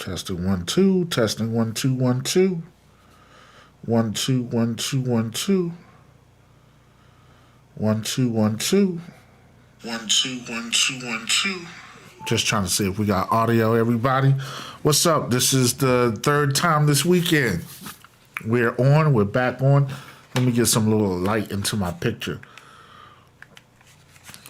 Testing 1 2. Testing 1 2 1 2. 1 2 1 2 1 2. 1 2 1 2. 1 2 1 2 1 2. Just trying to see if we got audio, everybody. What's up? This is the third time this weekend. We're on. We're back on. Let me get some little light into my picture.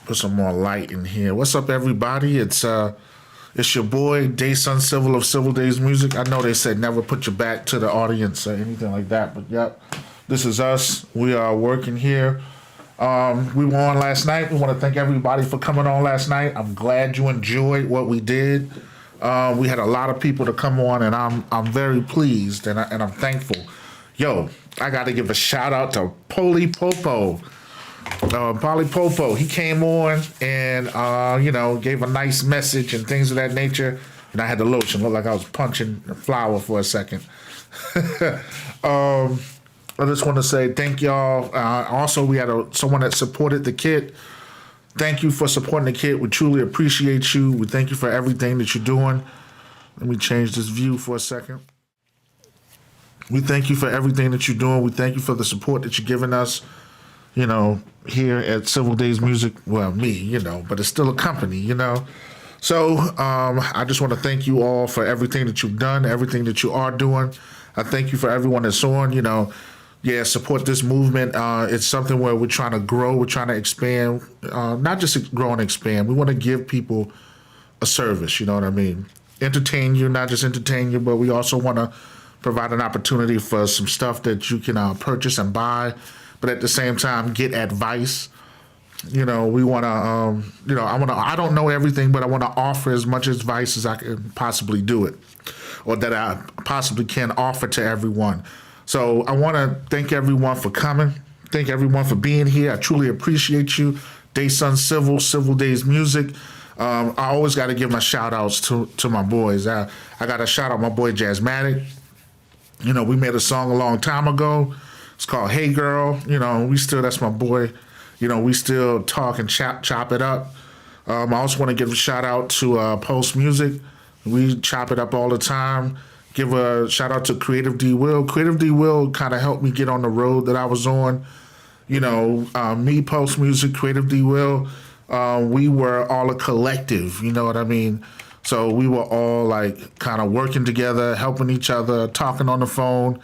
Put some more light in here. What's up, everybody? It's your boy, Daysun Civil of Civil Days Music. I know they said never put your back to the audience or anything like that, but yep, this is us. We are working here. We were on last night. We want to thank everybody for coming on last night. I'm glad you enjoyed what we did. We had a lot of people to come on, and I'm very pleased and I'm thankful. Yo, I got to give a shout out to Polly Popo. He came on and gave a nice message and things of that nature. And I had the lotion. Looked like I was punching the flower for a second. I just want to say thank y'all. Also, we had someone that supported the kit. Thank you for supporting the kit. We truly appreciate you. We thank you for everything that you're doing. Let me change this view for a second. We thank you for everything that you're doing. We thank you for the support that you're giving us, here at Civil Days Music. Well, me, but it's still a company, So I just want to thank you all for everything that you've done, everything that you are doing. I thank you for everyone that's on, support this movement. It's something where we're trying to grow. We're trying to expand, not just grow and expand. We want to give people a service, you know what I mean? Entertain you, not just entertain you, but we also want to provide an opportunity for some stuff that you can purchase and buy, but at the same time, get advice. We want to, I don't know everything, but I want to offer as much advice as I can possibly do it, or that I possibly can offer to everyone. So I want to thank everyone for coming. Thank everyone for being here. I truly appreciate you. Daysun Civil Days Music. I always got to give my shout outs to my boys. I got to shout out my boy Jazzmatic. We made a song a long time ago. It's called Hey Girl. That's my boy. We still talk and chop it up. I also want to give a shout out to Post Music. We chop it up all the time. Give a shout out to Creative D Will. Creative D Will kind of helped me get on the road that I was on. Me, Post Music, Creative D Will, we were all a collective, you know what I mean? So we were all like kind of working together, helping each other, talking on the phone,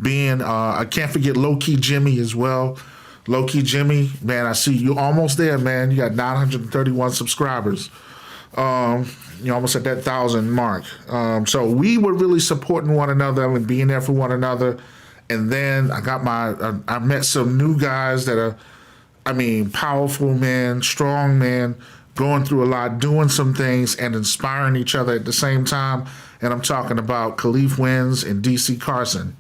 I can't forget Low Key Jimmy as well. Low Key Jimmy, man, I see you almost there, man. You got 931 subscribers. You're almost at that 1,000 mark. So we were really supporting one another and being there for one another. And then I met some new guys that are, powerful men, strong men, going through a lot, doing some things and inspiring each other at the same time. And I'm talking about Khalif Wins and DC Carson.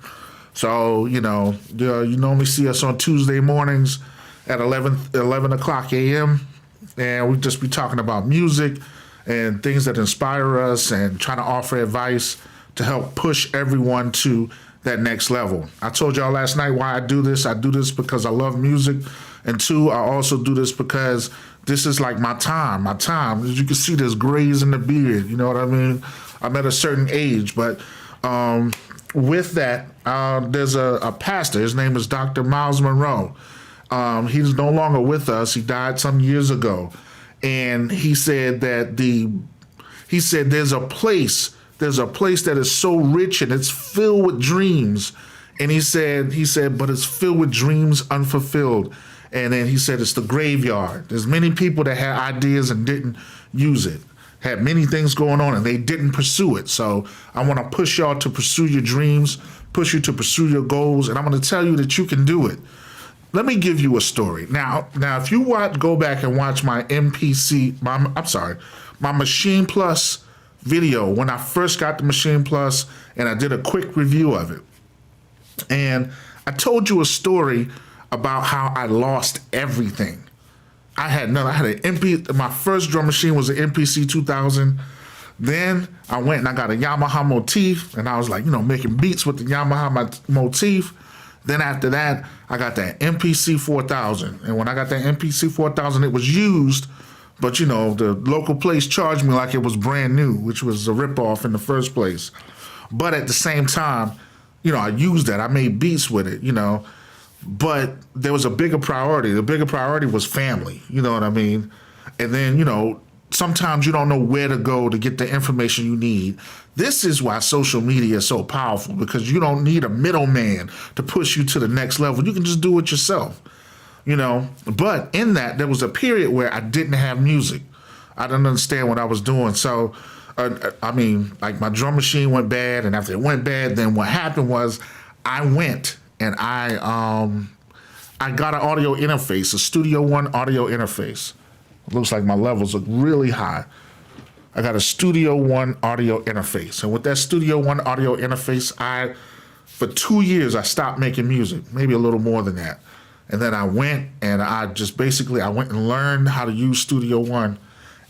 So, you normally see us on Tuesday mornings at 11 o'clock a.m. And we just be talking about music and things that inspire us and trying to offer advice to help push everyone to that next level. I told y'all last night why I do this. I do this because I love music. And two, I also do this because this is like my time. As you can see, there's grays in the beard. You know what I mean? I'm at a certain age, but with that, there's a pastor. His name is Dr. Miles Monroe. He's no longer with us. He died some years ago. And he said that there's a place that is so rich and it's filled with dreams. And he said, but it's filled with dreams unfulfilled. And then he said, it's the graveyard. There's many people that had ideas and didn't use it, had many things going on and they didn't pursue it. So I want to push y'all to pursue your dreams, push you to pursue your goals. And I'm going to tell you that you can do it. Let me give you a story. Now, if you go back and watch my my Maschine Plus video when I first got the Maschine Plus, and I did a quick review of it. And I told you a story about how I lost everything. I had my first drum machine was an MPC 2000. Then I went and I got a Yamaha motif, and I was like, making beats with the Yamaha motif. Then after that, I got that MPC 4000. And when I got that MPC 4000, it was used But, the local place charged me like it was brand new, which was a ripoff in the first place. But at the same time, I used that. I made beats with it, But there was a bigger priority. The bigger priority was family, you know what I mean? And then, sometimes you don't know where to go to get the information you need. This is why social media is so powerful, because you don't need a middleman to push you to the next level. You can just do it yourself, But in that, there was a period where I didn't have music. I didn't understand what I was doing. So, like my drum machine went bad, and after it went bad, then what happened was I went and I got an audio interface, a Studio One audio interface. It looks like my levels look really high. I got a Studio One audio interface. And with that Studio One audio interface, for 2 years, I stopped making music, maybe a little more than that. And then I went and I went and learned how to use Studio One.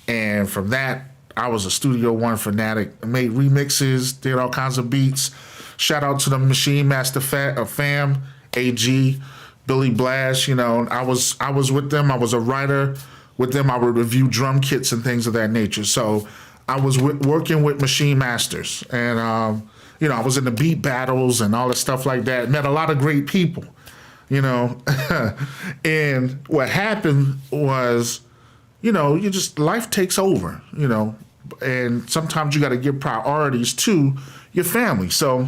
And from that, I was a Studio One fanatic. I made remixes, did all kinds of beats. Shout out to the Machine Master fam, AG, Billy Blash. I was with them. I was a writer with them. I would review drum kits and things of that nature. So I was working with Machine Masters, and I was in the beat battles and all that stuff like that. Met a lot of great people, And what happened was, life takes over, and sometimes you got to give priorities to your family. So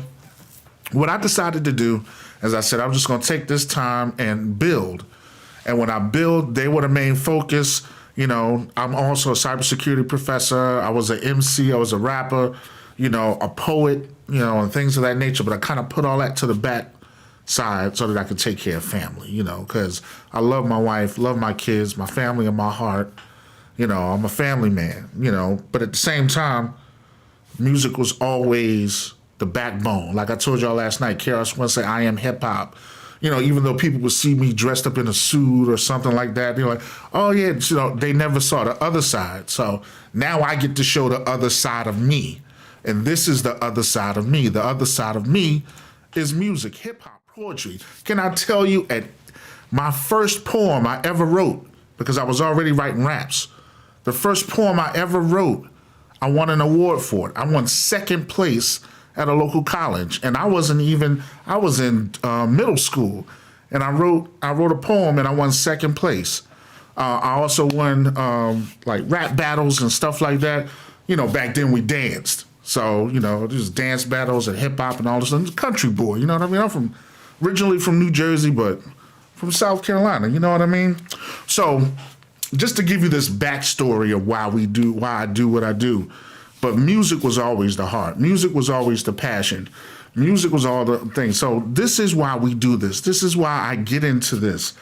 what I decided to do, as I said, I'm just going to take this time and build. And when I build, they were the main focus. I'm also a cybersecurity professor. I was an MC. I was a rapper, a poet, and things of that nature. But I kind of put all that to the back side so that I could take care of family, because I love my wife, love my kids, my family in my heart. I'm a family man, But at the same time, music was always the backbone. Like I told y'all last night, KRS One said, I am hip hop. Even though people would see me dressed up in a suit or something like that, they're like, oh yeah, they never saw the other side. So now I get to show the other side of me. And this is the other side of me. The other side of me is music, hip hop, poetry. Can I tell you, at my first poem I ever wrote, because I was already writing raps, the first poem I ever wrote, I won an award for it. I won second place at a local college, and I was in middle school, and I wrote a poem and I won second place. I also won like rap battles and stuff like that. Back then we danced, so there's dance battles and hip hop and all this. I'm a country boy, you know what I mean? I'm originally from New Jersey, but from South Carolina, you know what I mean? So just to give you this backstory of why I do what I do. But music was always the heart. Music was always the passion. Music was all the things. So this is why we do this. This is why I get into this.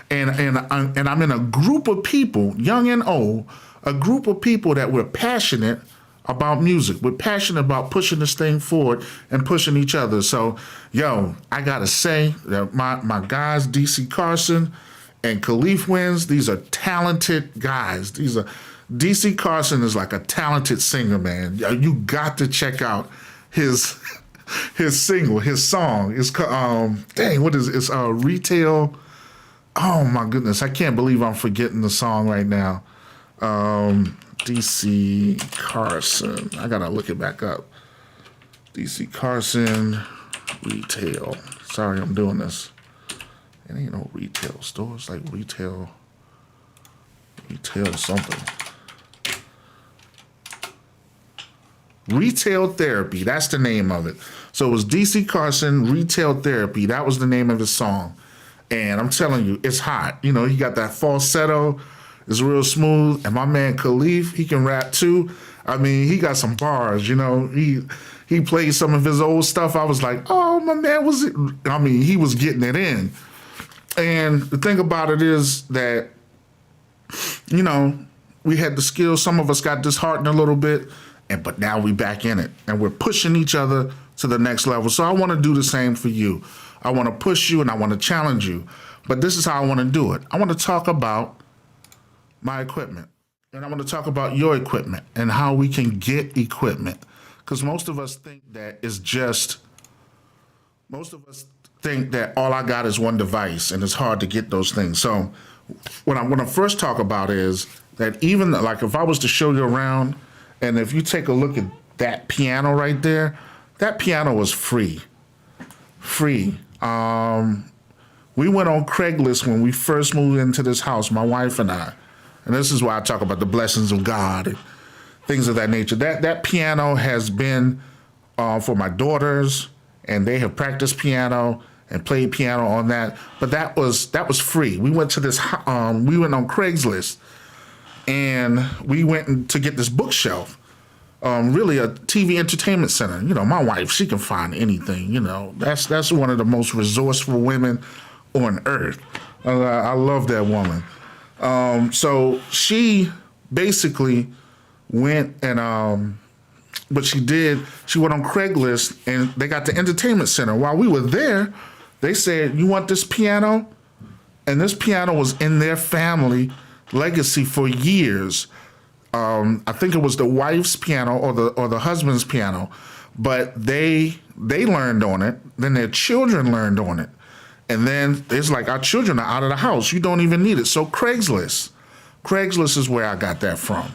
And I'm in a group of people, young and old, a group of people that we're passionate about music. We're passionate about pushing this thing forward and pushing each other. So, I got to say that my guys, DC Carson and Khalif Wins, these are talented guys. DC Carson is like a talented singer, man. You got to check out his single, his song. It's what is it? It's Retail. Oh my goodness, I can't believe I'm forgetting the song right now. DC Carson. I gotta look it back up. DC Carson, Retail. Sorry, I'm doing this. It ain't no retail store. It's like retail something. Retail Therapy, that's the name of it. So it was DC Carson, Retail Therapy. That was the name of the song. And I'm telling you, it's hot. He got that falsetto. It's real smooth. And my man Khalif, he can rap too. I mean, he got some bars, He played some of his old stuff. I was like, oh, my man, he was getting it in. And the thing about it is that, we had the skills. Some of us got disheartened a little bit. But now we back in it, and we're pushing each other to the next level. So I want to do the same for you. I want to push you, and I want to challenge you. But this is how I want to do it. I want to talk about my equipment, and I want to talk about your equipment and how we can get equipment. Because most of us think that all I got is one device, and it's hard to get those things. So what I want to first talk about is that even like if I was to show you around, and if you take a look at that piano right there, that piano was free. Free. We went on Craigslist when we first moved into this house, my wife and I. And this is why I talk about the blessings of God and things of that nature. That piano has been for my daughters, and they have practiced piano and played piano on that. But that was free. We went to this. We went on Craigslist, and we went to get this bookshelf. Really a TV entertainment center. You know, my wife, she can find anything. You know, that's one of the most resourceful women on earth. I love that woman. So she basically went and what she did, she went on Craigslist and they got the entertainment center. While we were there, they said, "You want this piano?" And this piano was in their family legacy for years. I think it was the wife's piano or the husband's piano, but they learned on it. Then their children learned on it. And then it's like our children are out of the house. You don't even need it. So Craigslist is where I got that from.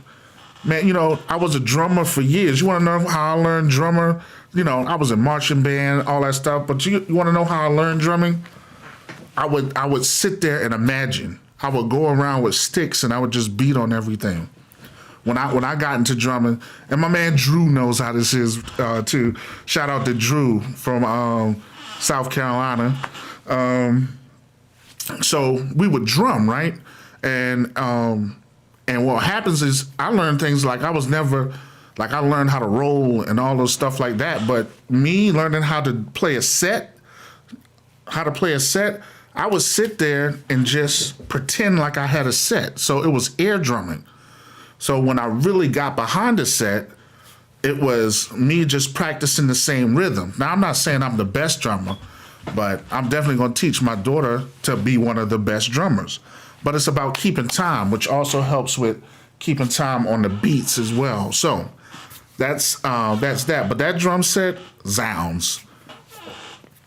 Man, you know, I was a drummer for years. You want to know how I learned drummer? You know, I was in marching band, all that stuff. But you want to know how I learned drumming? I would sit there and imagine. I would go around with sticks and I would just beat on everything. When I got into drumming, and my man Drew knows how this is too. Shout out to Drew from South Carolina. So we would drum, right? And what happens is I learned things like I learned how to roll and all those stuff like that. But me learning how to play a set, I would sit there and just pretend like I had a set. So it was air drumming. So when I really got behind the set, it was me just practicing the same rhythm. Now, I'm not saying I'm the best drummer, but I'm definitely going to teach my daughter to be one of the best drummers. But it's about keeping time, which also helps with keeping time on the beats as well. So that's that. But that drum set, Zounds.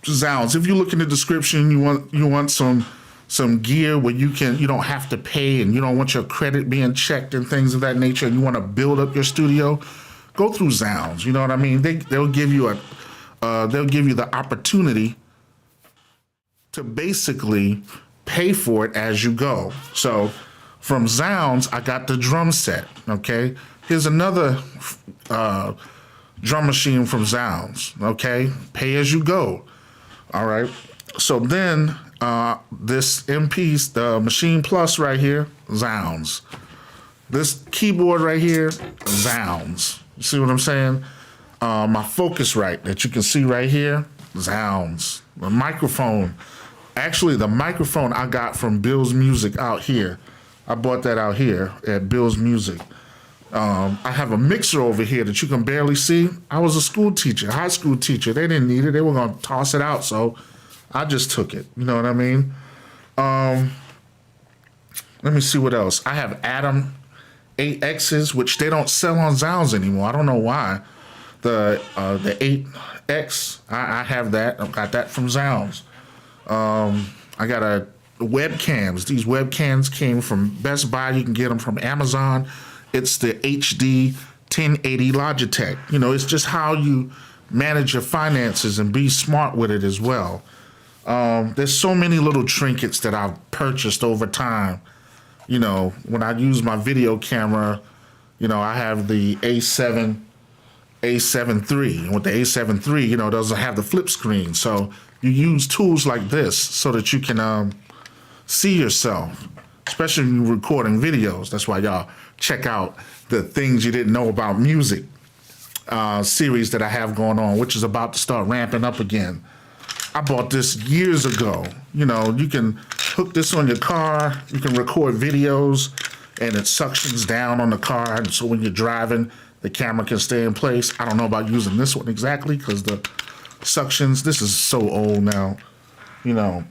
If you look in the description, you want some gear where you don't have to pay and you don't want your credit being checked and things of that nature, and you want to build up your studio, go through Zounds. You know what I mean? They'll give you the opportunity to basically pay for it as you go. So from Zounds, I got the drum set. Okay, here's another drum machine from Zounds. Okay, pay as you go. All right. So then this the Maschine Plus right here, Zounds. This keyboard right here, Zounds. You see what I'm saying? My Focusrite that you can see right here, Zounds. The microphone. Actually, the microphone I got from Bill's Music out here. I bought that out here at Bill's Music. I have a mixer over here that you can barely see. I was a school teacher, high school teacher. They didn't need it. They were going to toss it out, so I just took it. You know what I mean? Let me see what else. I have Atom 8Xs, which they don't sell on Zounds anymore. I don't know why. The 8X, I have that. I got that from Zounds. I got webcams. These webcams came from Best Buy. You can get them from Amazon. It's the HD 1080 Logitech. You know, it's just how you manage your finances and be smart with it as well. There's so many little trinkets that I've purchased over time. You know, when I use my video camera, you know, I have the A7 III. And with the A7 III, you know, it doesn't have the flip screen. So you use tools like this so that you can see yourself, especially when you're recording videos. That's why y'all check out the Things You Didn't Know About Music series that I have going on, which is about to start ramping up again. I bought this years ago. You know, you can hook this on your car. You can record videos, and it suctions down on the car. And so when you're driving, the camera can stay in place. I don't know about using this one exactly because the suctions, this is so old now, you know.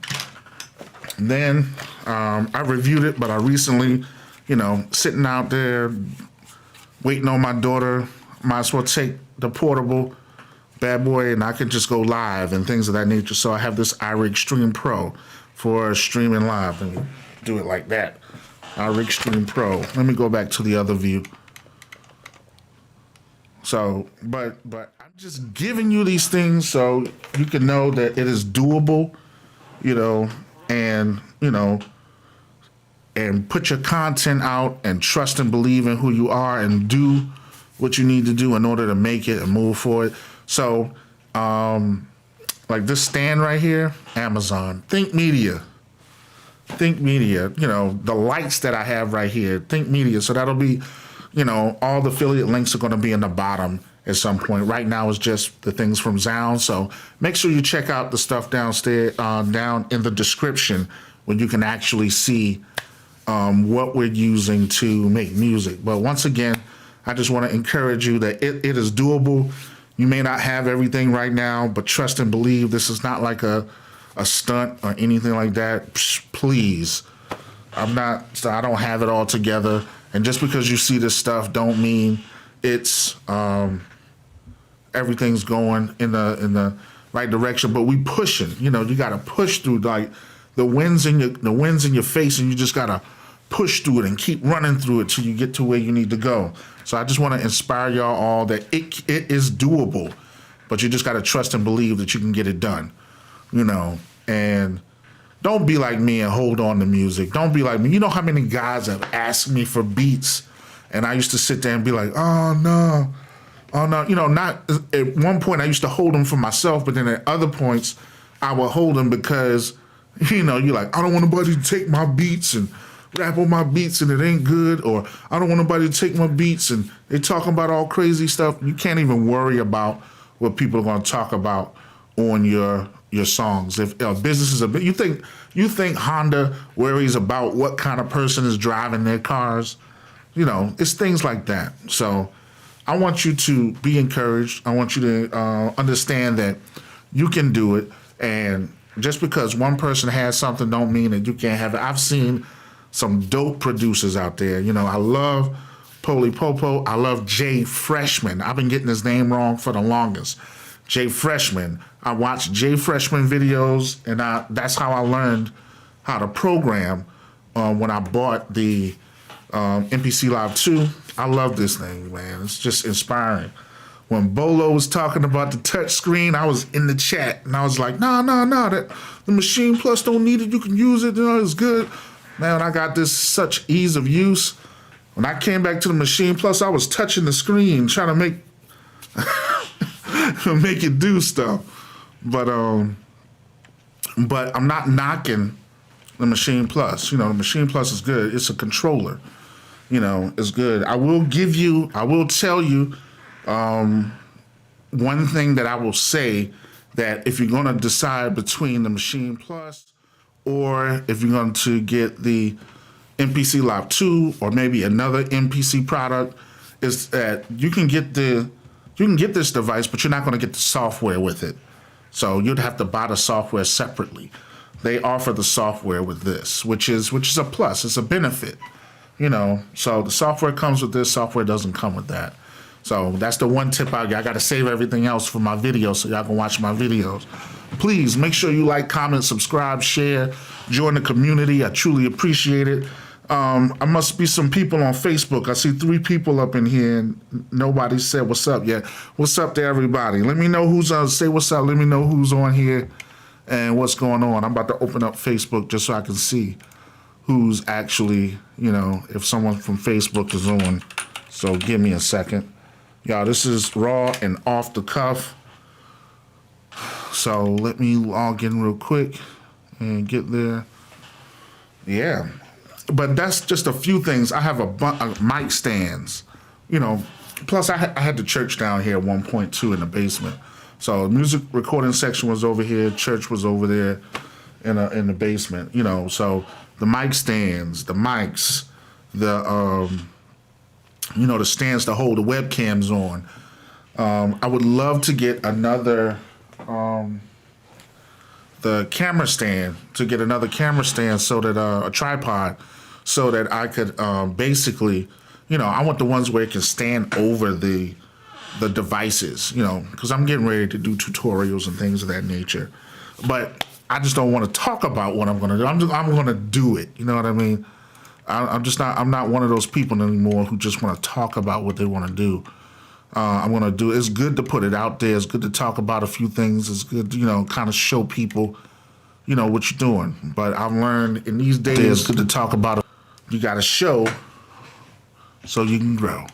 And then I reviewed it, but I recently, you know, sitting out there waiting on my daughter, might as well take the portable bad boy and I can just go live and things of that nature. So I have this iRig Stream Pro for streaming live and do it like that. our Extreme Pro. Let me go back to the other view. So, but I'm just giving you these things so you can know that it is doable, and and put your content out and trust and believe in who you are and do what you need to do in order to make it and move forward. So, like this stand right here, Amazon, Think Media, the lights that I have right here, Think Media. So that'll be, all the affiliate links are going to be in the bottom at some point. Right now it's just the things from Zound. So make sure you check out the stuff downstairs, down in the description, when you can actually see what we're using to make music. But once again, I just want to encourage you that it is doable. You may not have everything right now, but trust and believe. This is not like a stunt or anything like that. Please. I don't have it all together. And just because you see this stuff don't mean it's everything's going in the right direction. But we pushing. You got to push through, like the winds in your face, and you just got to push through it and keep running through it till you get to where you need to go. So I just want to inspire y'all all that it is doable, but you just got to trust and believe that you can get it done, and don't be like me and hold on to music. Don't be like me. You know how many guys have asked me for beats, and I used to sit there and be like, oh no. Not at one point I used to hold them for myself, but then at other points I would hold them because, you're like, I don't want nobody to take my beats and rap on my beats and it ain't good, or I don't want nobody to take my beats and they talking about all crazy stuff. You can't even worry about what people are going to talk about on your songs. If business is you think Honda worries about what kind of person is driving their cars, it's things like that. So I want you to be encouraged. I want you to understand that you can do it, and just because one person has something don't mean that you can't have it. I've seen some dope producers out there. I love Poli Popo. I love Jay Freshman. I've been getting his name wrong for the longest. Jay Freshman. I watched Jay Freshman videos, and that's how I learned how to program when I bought the MPC Live 2. I love this thing, man. It's just inspiring. When Bolo was talking about the touch screen, I was in the chat, and I was like, no, that the Maschine Plus don't need it. You can use it. It's good. Man, I got this such ease of use. When I came back to the Maschine Plus, I was touching the screen, trying to make make it do stuff. But I'm not knocking the Maschine Plus. The Maschine Plus is good. It's a controller. It's good. I will tell you one thing that I will say, that if you're going to decide between the Maschine Plus or if you're going to get the MPC Live 2 or maybe another MPC product, is that you can get this device, but you're not going to get the software with it. So you'd have to buy the software separately. They offer the software with this, which is a plus. It's a benefit, So the software comes with this. Software doesn't come with that. So that's the one tip I got to save everything else for my videos so y'all can watch my videos. Please make sure you like, comment, subscribe, share, join the community. I truly appreciate it. I must be some people on Facebook. I see 3 people up in here and nobody said what's up yet. What's up to everybody? Let me know who's on. Say what's up. Let me know who's on here and what's going on. I'm about to open up Facebook just so I can see who's actually, if someone from Facebook is on. So give me a second. Y'all, this is raw and off the cuff. So let me log in real quick and get there. Yeah. But that's just a few things. I have a mic stands, Plus, I had the church down here at one point, too, in the basement. So the music recording section was over here. Church was over there in the basement, So the mic stands, the mics, the stands to hold the webcams on. I would love to get another... the camera stand, so that a tripod, so that I could basically, I want the ones where it can stand over the devices, because I'm getting ready to do tutorials and things of that nature. But I just don't want to talk about what I'm going to do. I'm going to do it. You know what I mean? I'm not one of those people anymore who just want to talk about what they want to do. I'm going to do, it's good to put it out there. It's good to talk about a few things. It's good to, kind of show people, what you're doing. But I've learned in these days, it's good to talk about it. You got to show so you can grow.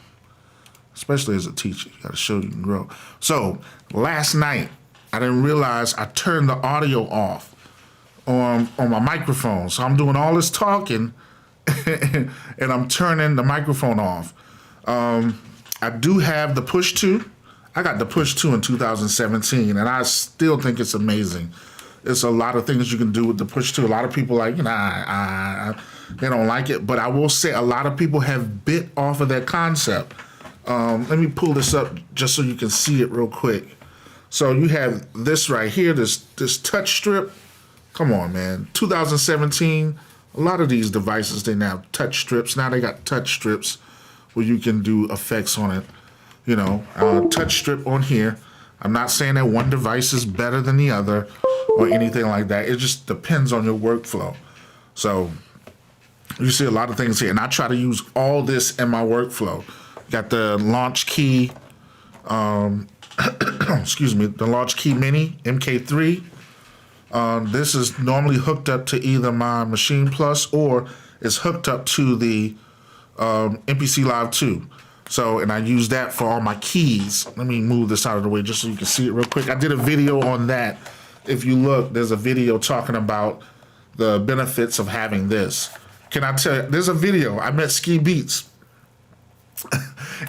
Especially as a teacher, you got to show you can grow. So last night, I didn't realize I turned the audio off on my microphone. So I'm doing all this talking and I'm turning the microphone off. I do have the push 2. I got the push 2 in 2017, and I still think it's amazing. There's a lot of things you can do with the push 2. A lot of people they don't like it, but I will say a lot of people have bit off of that concept. Let me pull this up just so you can see it real quick. So you have this right here, this touch strip. Come on, man. 2017, a lot of these devices, they now have touch strips. Now they got touch strips where you can do effects on it. Touch strip on here. I'm not saying that one device is better than the other or anything like that. It just depends on your workflow. So you see a lot of things here, and I try to use all this in my workflow. Got the launch key, excuse me, the launch key mini MK3. This is normally hooked up to either my Maschine Plus or is hooked up to the MPC Live 2. So, and I use that for all my keys. Let me move this out of the way just so you can see it real quick. I did a video on that. If you look, there's a video talking about the benefits of having this. Can I tell you, there's a video. I met Ski Beats.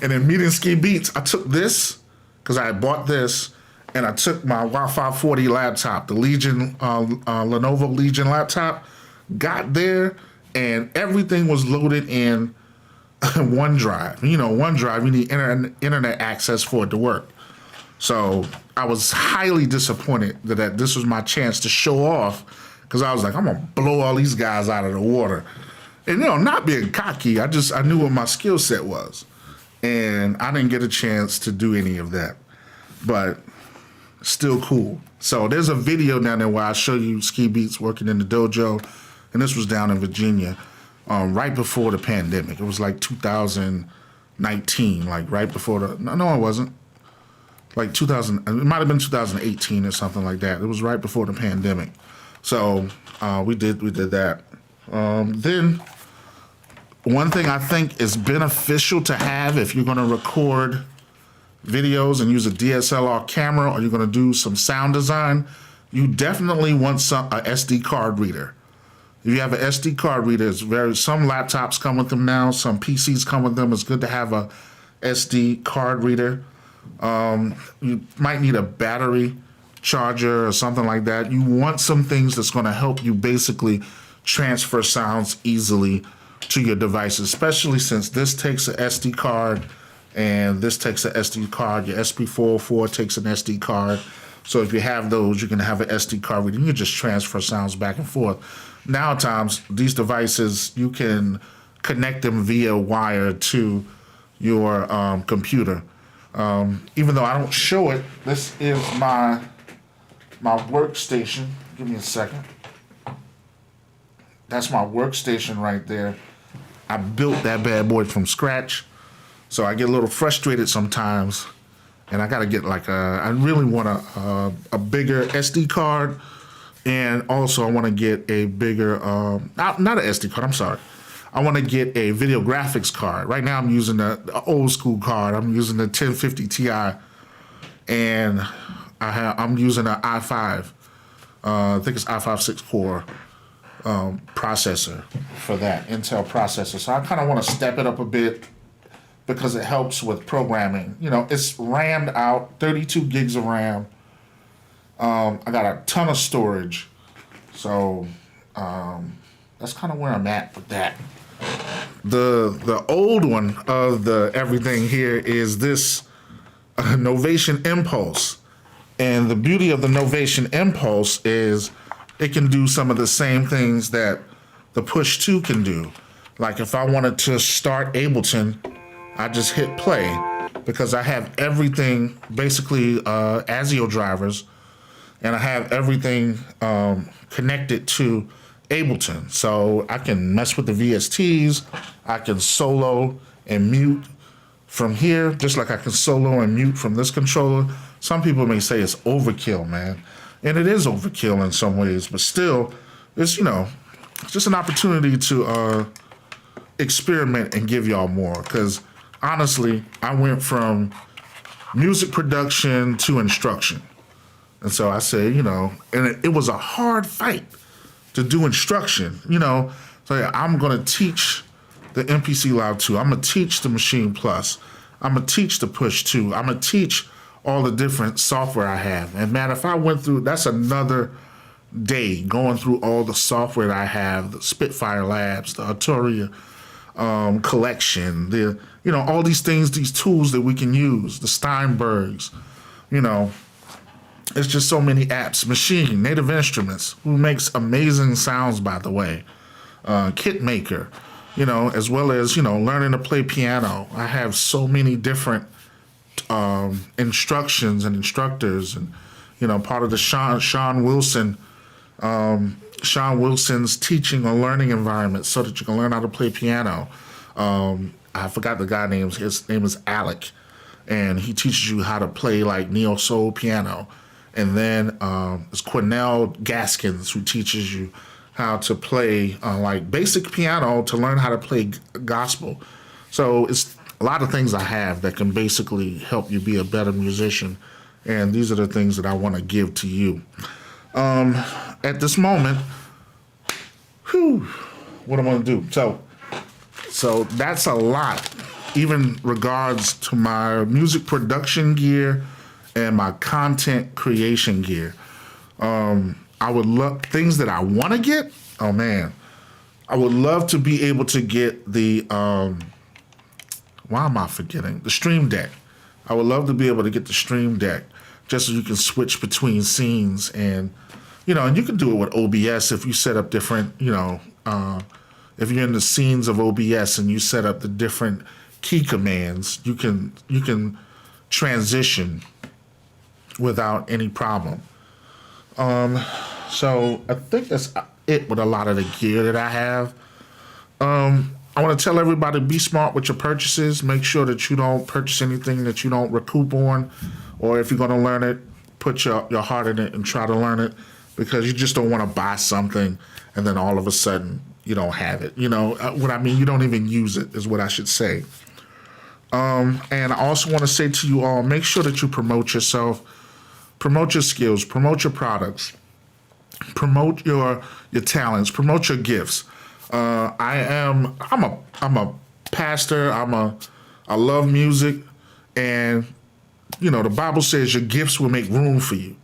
And in meeting Ski Beats, I took this, because I had bought this, and I took my Wi-Fi 40 laptop, the Legion, Lenovo Legion laptop, got there, and everything was loaded in OneDrive. OneDrive, you need internet access for it to work. So I was highly disappointed that this was my chance to show off, because I was like, I'm going to blow all these guys out of the water. And, not being cocky, I knew what my skill set was. And I didn't get a chance to do any of that. But still cool. So there's a video down there where I show you Ski Beats working in the dojo. And this was down in Virginia right before the pandemic. It was like 2019, like right before no, it wasn't. Like 2000, it might have been 2018 or something like that. It was right before the pandemic. So we did that. Then one thing I think is beneficial to have if you're going to record videos and use a DSLR camera, or you're going to do some sound design, you definitely want a SD card reader. If you have an SD card reader, some laptops come with them now, some PCs come with them. It's good to have a SD card reader. You might need a battery charger or something like that. You want some things that's going to help you basically transfer sounds easily to your device, especially since this takes an SD card and this takes an SD card. Your SP404 takes an SD card. So if you have those, you can have an SD card reader. You can just transfer sounds back and forth. Nowadays, these devices, you can connect them via wire to your computer. Even though I don't show it, this is my workstation. Give me a second. That's my workstation right there. I built that bad boy from scratch. So I get a little frustrated sometimes. And I got to get I really want a bigger SD card. And also I want to get a bigger, not an SD card, I'm sorry. I want to get a video graphics card. Right now I'm using the old school card. I'm using the 1050 Ti. And I'm using an i5. I think it's i5 6-core processor for that, Intel processor. So I kind of want to step it up a bit because it helps with programming. It's rammed out, 32 gigs of RAM. I got a ton of storage. So that's kind of where I'm at with that. The old one of the everything here is this Novation Impulse. And the beauty of the Novation Impulse is it can do some of the same things that the Push 2 can do. Like if I wanted to start Ableton, I just hit play because I have everything, basically ASIO drivers, and I have everything connected to Ableton. So I can mess with the VSTs. I can solo and mute from here, just like I can solo and mute from this controller. Some people may say it's overkill, man. And it is overkill in some ways, but still, it's, it's just an opportunity to experiment and give y'all more. Because honestly, I went from music production to instruction. And so I said, and it was a hard fight to do instruction, So yeah, I'm going to teach the MPC Live 2. I'm going to teach the Maschine Plus. I'm going to teach the Push 2. I'm going to teach all the different software I have. And man, if I went through, that's another day going through all the software that I have, the Spitfire Labs, the Arturia collection, all these things, these tools that we can use, the Steinbergs, it's just so many apps. Maschine, Native Instruments, who makes amazing sounds, by the way. Kit Maker, as well as, learning to play piano. I have so many different instructions and instructors and, part of the Sean Wilson's teaching or learning environment so that you can learn how to play piano. I forgot the guy's name. His name is Alec. And he teaches you how to play like neo soul piano. And then it's Cornell Gaskins, who teaches you how to play like basic piano to learn how to play gospel. So it's a lot of things I have that can basically help you be a better musician. And these are the things that I want to give to you. At this moment, what I'm going to do. So that's a lot, even regards to my music production gear and my content creation gear. I would love things that I want to get. Oh man, I would love to be able to get the, why am I forgetting? The Stream Deck. I would love to be able to get the Stream Deck just so you can switch between scenes and, and you can do it with OBS if you set up different, if you're in the scenes of OBS and you set up the different key commands, you can transition without any problem. So I think that's it with a lot of the gear that I have. I want to tell everybody, be smart with your purchases. Make sure that you don't purchase anything that you don't recoup on, or if you're going to learn it, put your heart in it and try to learn it, because you just don't want to buy something and then all of a sudden you don't have it. What I mean, you don't even use it is what I should say. And I also want to say to you all, make sure that you promote yourself, promote your skills, promote your products, promote your talents, promote your gifts. I'm a pastor. I love music, and the Bible says your gifts will make room for you.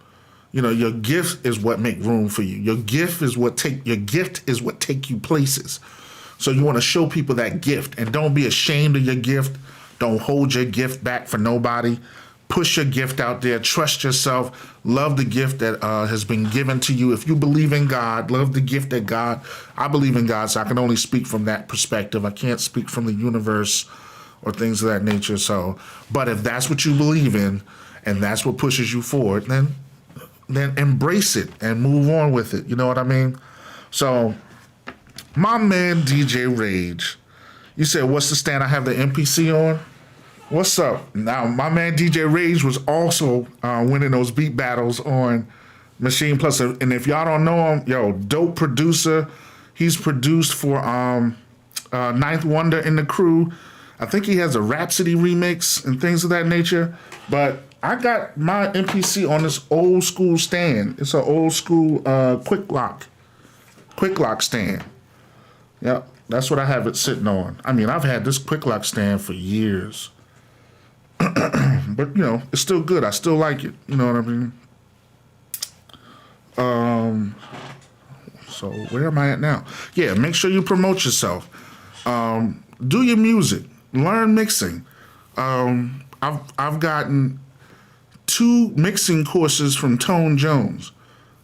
Your gift is what make room for you. Your gift is what take you places. So you want to show people that gift, and don't be ashamed of your gift. Don't hold your gift back for nobody. Push your gift out there. Trust yourself. Love the gift that has been given to you. If you believe in God, love the gift that I believe in God, so I can only speak from that perspective. I can't speak from the universe or things of that nature. So, but if that's what you believe in and that's what pushes you forward, then embrace it and move on with it. You know what I mean? So, my man DJ Rage, you said, what's the stand I have the MPC on? What's up? Now, my man DJ Rage was also winning those beat battles on Maschine Plus. And if y'all don't know him, dope producer. He's produced for Ninth Wonder and the Crew. I think he has a Rhapsody remix and things of that nature. But I got my MPC on this old school stand. It's an old school quick lock stand. Yep, that's what I have it sitting on. I mean, I've had this quick lock stand for years. But, it's still good. I still like it. You know what I mean? So where am I at now? Yeah, make sure you promote yourself. Do your music. Learn mixing. I've gotten 2 mixing courses from Tone Jones.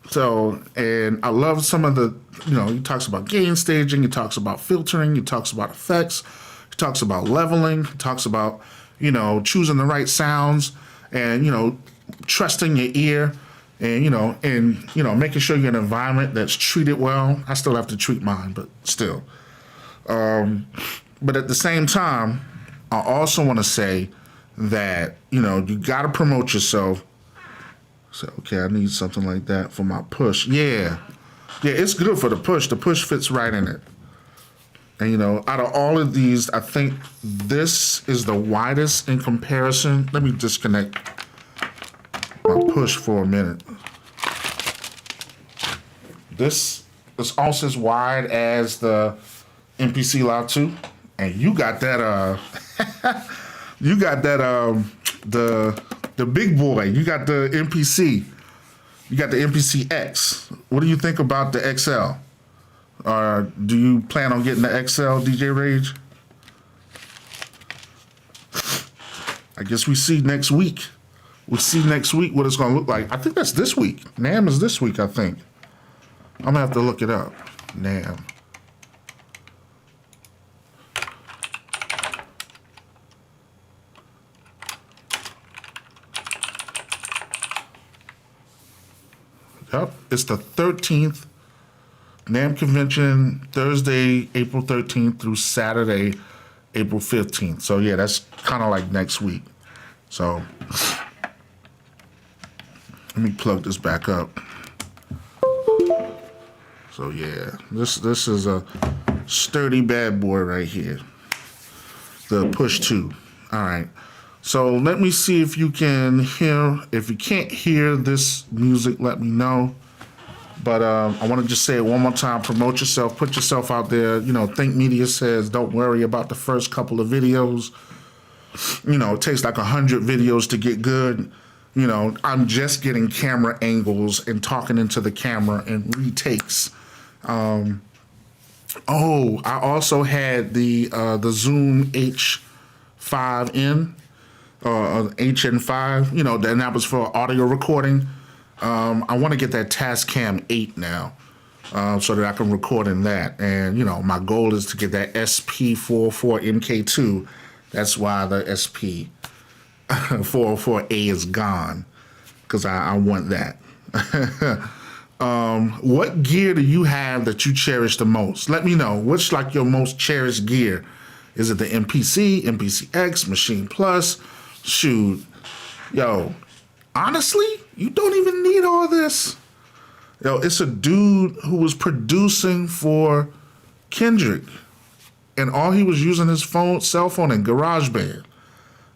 So, and I love some of the, he talks about gain staging, he talks about filtering, he talks about effects, he talks about leveling, he talks about, choosing the right sounds and, trusting your ear. and making sure you're in an environment that's treated well. I still have to treat mine, but still. But at the same time, I also want to say that you got to promote yourself. So okay, I need something like that for my push. Yeah, it's good for the push. The push fits right in it. And out of all of these, I think this is the widest in comparison. Let me disconnect my push for a minute. This is almost as wide as the MPC Live 2, and you got that. The big boy. You got the MPC. You got the MPCX. What do you think about the XL? Do you plan on getting the XL, DJ Rage? I guess we see next week. We'll see next week what it's going to look like. I think that's this week. NAMM is this week, I think. I'm going to have to look it up. NAMM. Yep, it's the 13th. NAMM convention, Thursday, April 13th through Saturday, April 15th. So, yeah, that's kind of like next week. So, let me plug this back up. So, yeah, this is a sturdy bad boy right here. The Push 2. All right. So, let me see if you can hear. If you can't hear this music, let me know. But I want to just say it one more time. Promote yourself. Put yourself out there. Think Media says don't worry about the first couple of videos. It takes like 100 videos to get good. I'm just getting camera angles and talking into the camera and retakes. I also had the Zoom H5N, HN5, and that was for audio recording. I want to get that Tascam 8 now, so that I can record in that. And, my goal is to get that SP404 MK2. That's why the SP404A is gone, because I want that. What gear do you have that you cherish the most? Let me know. What's like your most cherished gear? Is it the MPC, MPCX, Maschine Plus? Shoot. Yo, honestly, you don't even need all this. It's a dude who was producing for Kendrick, and all he was using his cell phone, and GarageBand,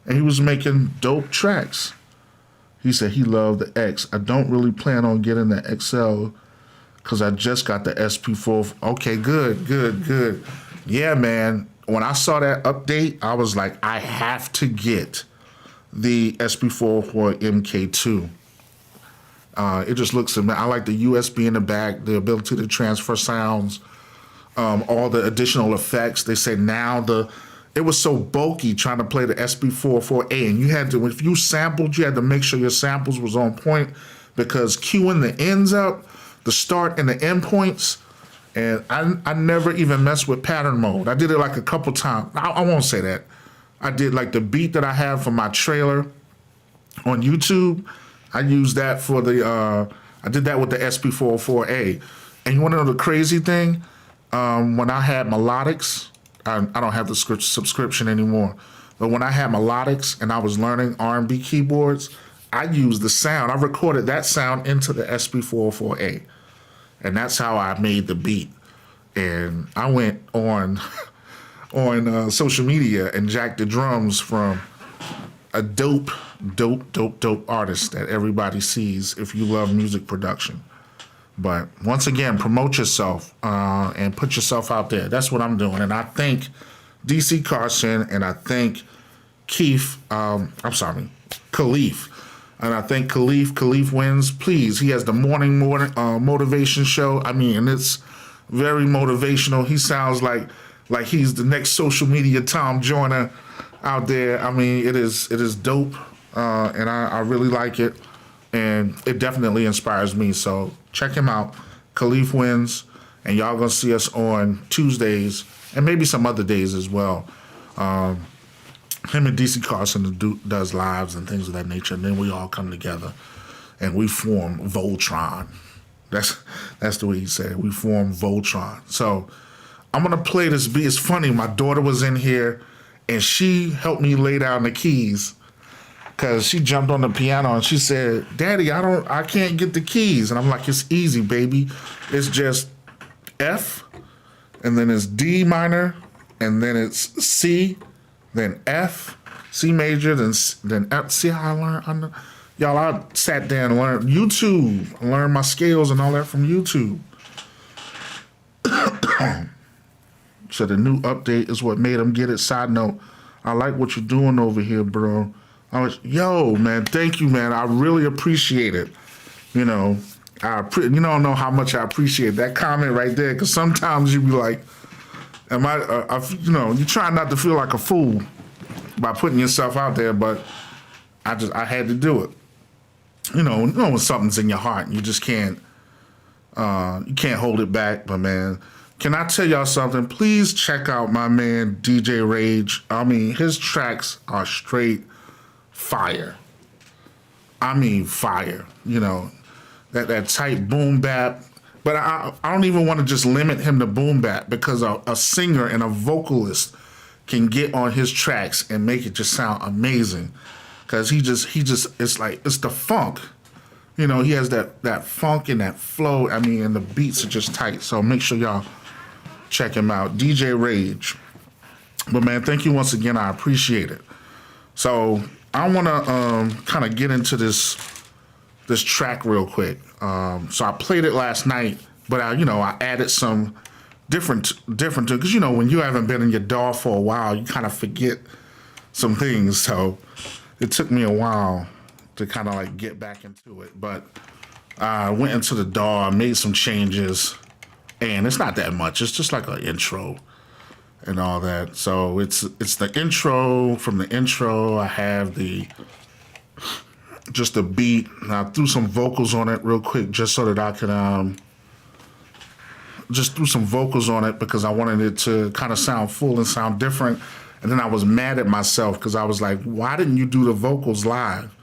and he was making dope tracks. He said he loved the X. I don't really plan on getting the XL because I just got the SP4. Okay, good. Yeah, man. When I saw that update, I was like, I have to get the SP404 MK2. It just looks amazing. I like the USB in the back, the ability to transfer sounds, all the additional effects. They say now it was so bulky trying to play the SP404A, and you had to, if you sampled, you had to make sure your samples was on point, because queuing the ends up, the start and the end points, and I never even messed with pattern mode. I did it like a couple times. I won't say that. I did like the beat that I have for my trailer on YouTube. I used that for I did that with the SP404A. And you want to know the crazy thing? When I had melodics, I don't have the subscription anymore, but when I had melodics and I was learning R&B keyboards, I used the sound. I recorded that sound into the SP404A. And that's how I made the beat. And I went on social media and jacked the drums from a dope artist that everybody sees if you love music production. But once again, promote yourself and put yourself out there. That's what I'm doing. And I thank DC Carson, and I thank Khalif. And I think Khalif wins. Please, he has the morning motivation show. I mean, and it's very motivational. He sounds like he's the next social media Tom Joyner out there. I mean, it is dope, and I really like it, and it definitely inspires me. So check him out. Khalif wins, and y'all gonna see us on Tuesdays and maybe some other days as well. Him and DC Carson does lives and things of that nature, and then we all come together and we form Voltron. That's the way he said it. We form Voltron. So I'm gonna play this beat. It's funny. My daughter was in here, and she helped me lay down the keys because she jumped on the piano and she said, "Daddy, I can't get the keys." And I'm like, "It's easy, baby. It's just F, and then it's D minor, and then it's C, then F, C major, then F." See how I learned? Y'all, I sat down and learned YouTube. I learned my scales and all that from YouTube. So the new update is what made them get it. Side note, I like what you're doing over here, bro. Yo, man, thank you, man. I really appreciate it. You know, you don't know how much I appreciate that comment right there. Because sometimes you be like, you try not to feel like a fool by putting yourself out there, but I had to do it. You know when something's in your heart, you just can't hold it back. But man, can I tell y'all something? Please check out my man DJ Rage. I mean, his tracks are straight fire. I mean, fire. You know, that tight boom bap. But I don't even want to just limit him to boom bap, because a singer and a vocalist can get on his tracks and make it just sound amazing. Because he just it's the funk. You know, he has that funk and that flow. I mean, and the beats are just tight. So make sure y'all check him out, DJ Rage. But man, thank you once again. I appreciate it. So I want to kind of get into this track real quick. So I played it last night, but I added some different because when you haven't been in your DAW for a while, you kind of forget some things. So it took me a while to kind of like get back into it, but I went into the DAW, made some changes, and it's not that much. It's just like an intro and all that. So it's the intro. From the intro, I have just the beat, and I threw some vocals on it real quick just so that I could just threw some vocals on it because I wanted it to kind of sound full and sound different. And then I was mad at myself because I was like, why didn't you do the vocals live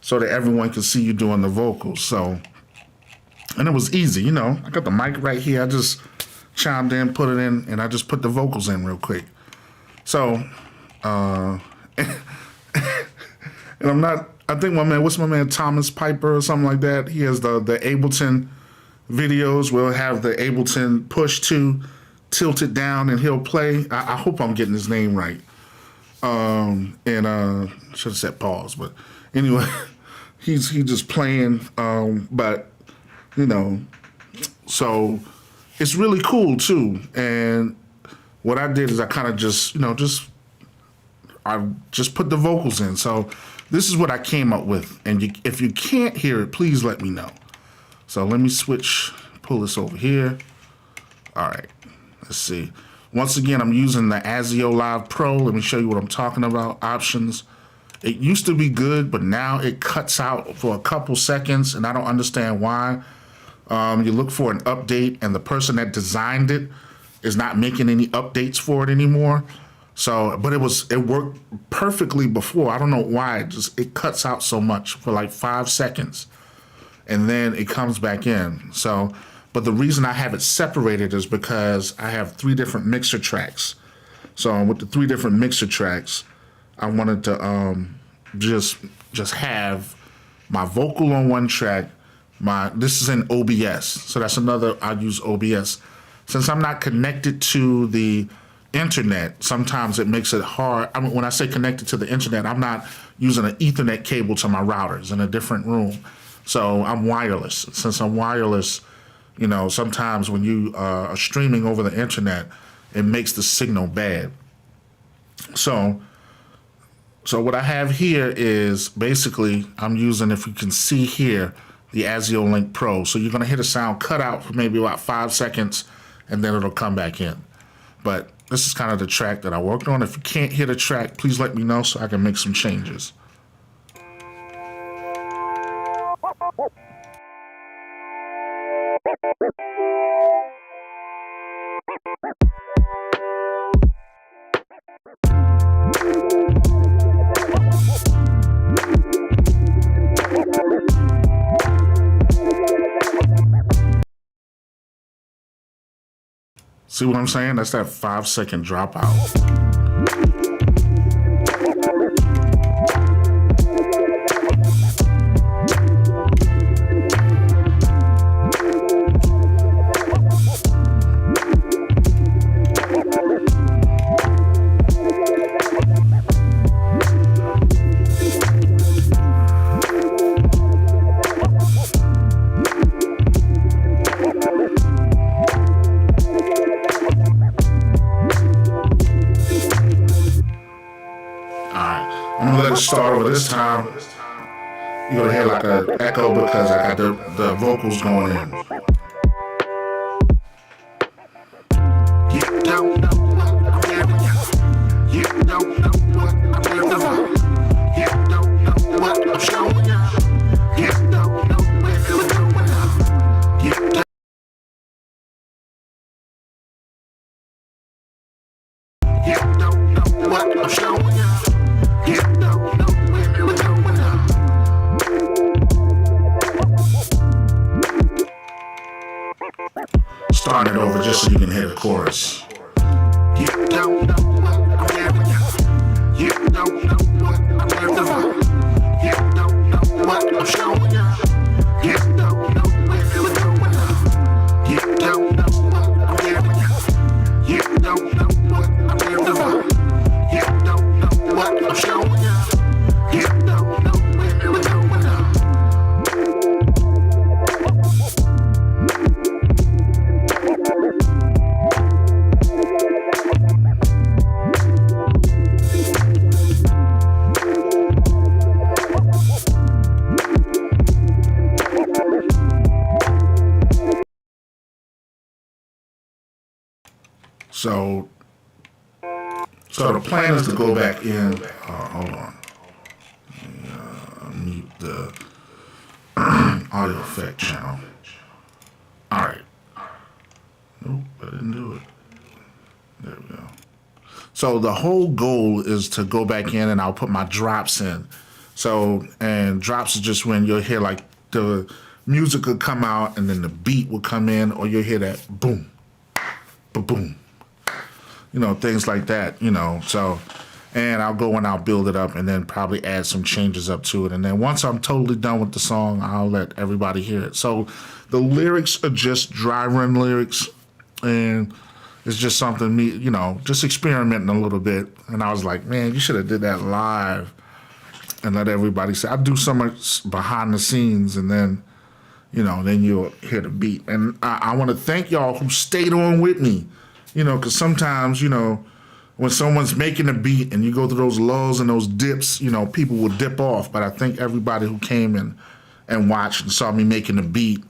so that everyone could see you doing the vocals? So, and it was easy, I got the mic right here. I just chimed in, put it in, and I just put the vocals in real quick. So, and I think what's my man, Thomas Piper or something like that? He has the Ableton videos. We'll have the Ableton push to tilt it down and he'll play. I hope I'm getting his name right. Should have said pause, but anyway, he's just playing. But so it's really cool too. And what I did is I kind of I just put the vocals in. So this is what I came up with. And if you can't hear it, please let me know. So let me pull this over here. All right. Let's see. Once again, I'm using the ASIO Live Pro. Let me show you what I'm talking about. Options. It used to be good, but now it cuts out for a couple seconds, and I don't understand why. You look for an update, and the person that designed it is not making any updates for it anymore. So, but it worked perfectly before. I don't know why. It cuts out so much for like 5 seconds, and then it comes back in. So. But the reason I have it separated is because I have 3 different mixer tracks. So with the 3 different mixer tracks, I wanted to just have my vocal on one track. This is in OBS, so that's another. I use OBS. Since I'm not connected to the internet, sometimes it makes it hard. I mean, when I say connected to the internet, I'm not using an Ethernet cable to my routers in a different room. So I'm wireless. Since I'm wireless, sometimes when you are streaming over the internet, it makes the signal bad. So what I have here is basically I'm using, if you can see here, the ASIO Link Pro. So you're going to hear the sound cut out for maybe about 5 seconds, and then it'll come back in. But this is kind of the track that I worked on. If you can't hear the track, please let me know so I can make some changes. See what I'm saying? That's that 5-second dropout. Start over this time. You're gonna hear like an echo because I got the vocals going in. Starting it over just so you can hear the chorus. So the plan is to go back in. Hold on. Mute the audio effect channel. All right. Nope, I didn't do it. There we go. So the whole goal is to go back in and I'll put my drops in. So, and drops is just when you'll hear like the music will come out and then the beat will come in, or you'll hear that boom, ba-boom. You know, things like that, you know. So, and I'll go and I'll build it up and then probably add some changes up to it. And then once I'm totally done with the song, I'll let everybody hear it. So the lyrics are just dry run lyrics, and it's just something me, you know, just experimenting a little bit. And I was like, man, you should have did that live and let everybody say. I do so much behind the scenes, and then, you know, then you'll hear the beat. And I want to thank y'all who stayed on with me. You know, because sometimes, you know, when someone's making a beat and you go through those lulls and those dips, you know, people will dip off. But I thank everybody who came and watched and saw me making the beat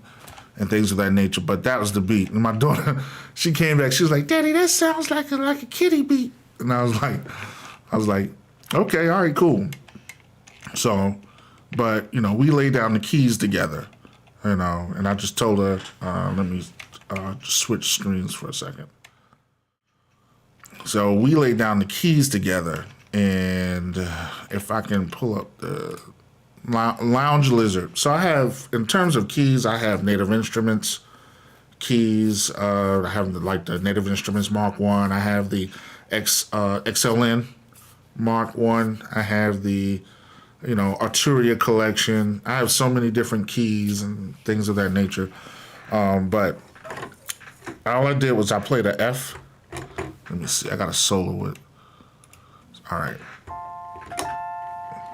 and things of that nature. But that was the beat. And my daughter, she came back. She was like, "Daddy, that sounds like a kiddie beat." And I was like, okay, all right, cool. So, but, you know, we laid down the keys together, you know, and I just told her, let me just switch screens for a second. So we laid down the keys together, and if I can pull up the Lounge Lizard. So I have, in terms of keys, I have Native Instruments keys. I have the Native Instruments Mark 1. I have the XLN Mark 1. I have the, you know, Arturia collection. I have so many different keys and things of that nature. But all I did was I played a F. Let me see. I got a solo with. All right.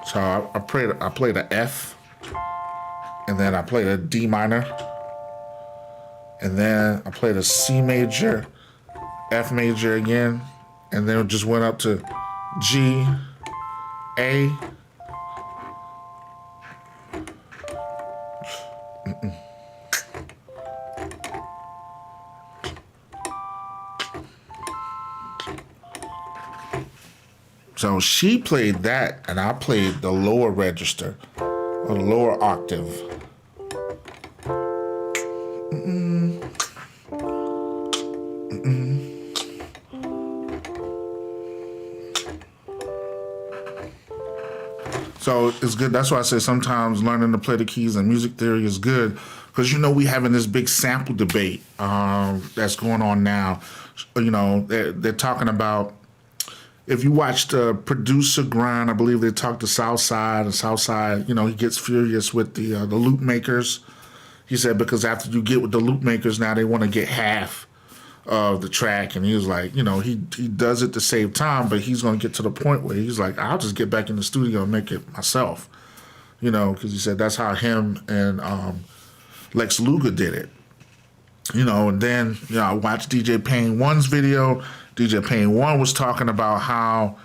So I played a F, and then I played a D minor, and then I played a C major, F major again, and then it just went up to G, A. So she played that, and I played the lower register, or the lower octave. So it's good. That's why I say sometimes learning to play the keys and music theory is good, because we having this big sample debate that's going on now. They're talking about, if you watch the producer grind, I believe they talked to Southside, and Southside, he gets furious with the loop makers. He said because after you get with the loop makers, now they want to get half of the track, and he was like, he does it to save time, but he's going to get to the point where he's like, I'll just get back in the studio and make it myself, because he said that's how him and Lex Luger did it. And then, I watched DJ Payne 1's video. DJ Payne 1 was talking about how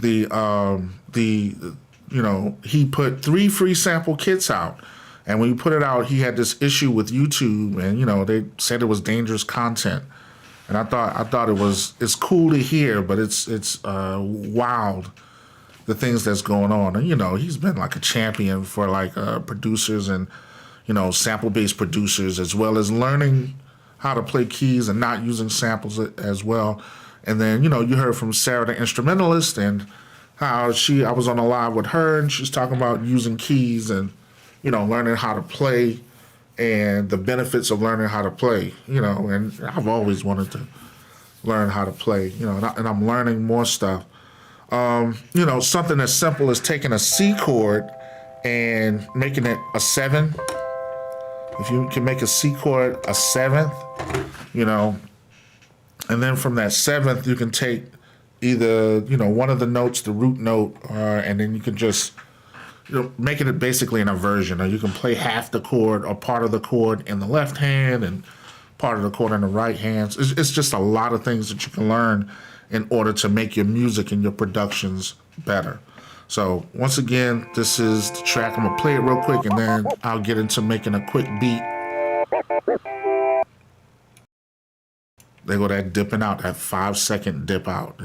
he put 3 free sample kits out. And when he put it out, he had this issue with YouTube, and, they said it was dangerous content. And I thought it's cool to hear, but it's wild, the things that's going on. And, he's been like a champion for like producers and, sample-based producers, as well as learning how to play keys and not using samples as well. And then, you heard from Sarah, the instrumentalist, and how I was on a live with her, and she's talking about using keys and, learning how to play and the benefits of learning how to play, and I've always wanted to learn how to play, and I'm learning more stuff. Something as simple as taking a C chord and making it a 7. If you can make a C chord a 7th, and then from that 7th, you can take either, one of the notes, the root note, and then you can just, making it basically an inversion, or you can play half the chord or part of the chord in the left hand and part of the chord in the right hand. It's just a lot of things that you can learn in order to make your music and your productions better. So once again, this is the track. I'm gonna play it real quick, and then I'll get into making a quick beat. There go that dipping out, that 5-second dip out.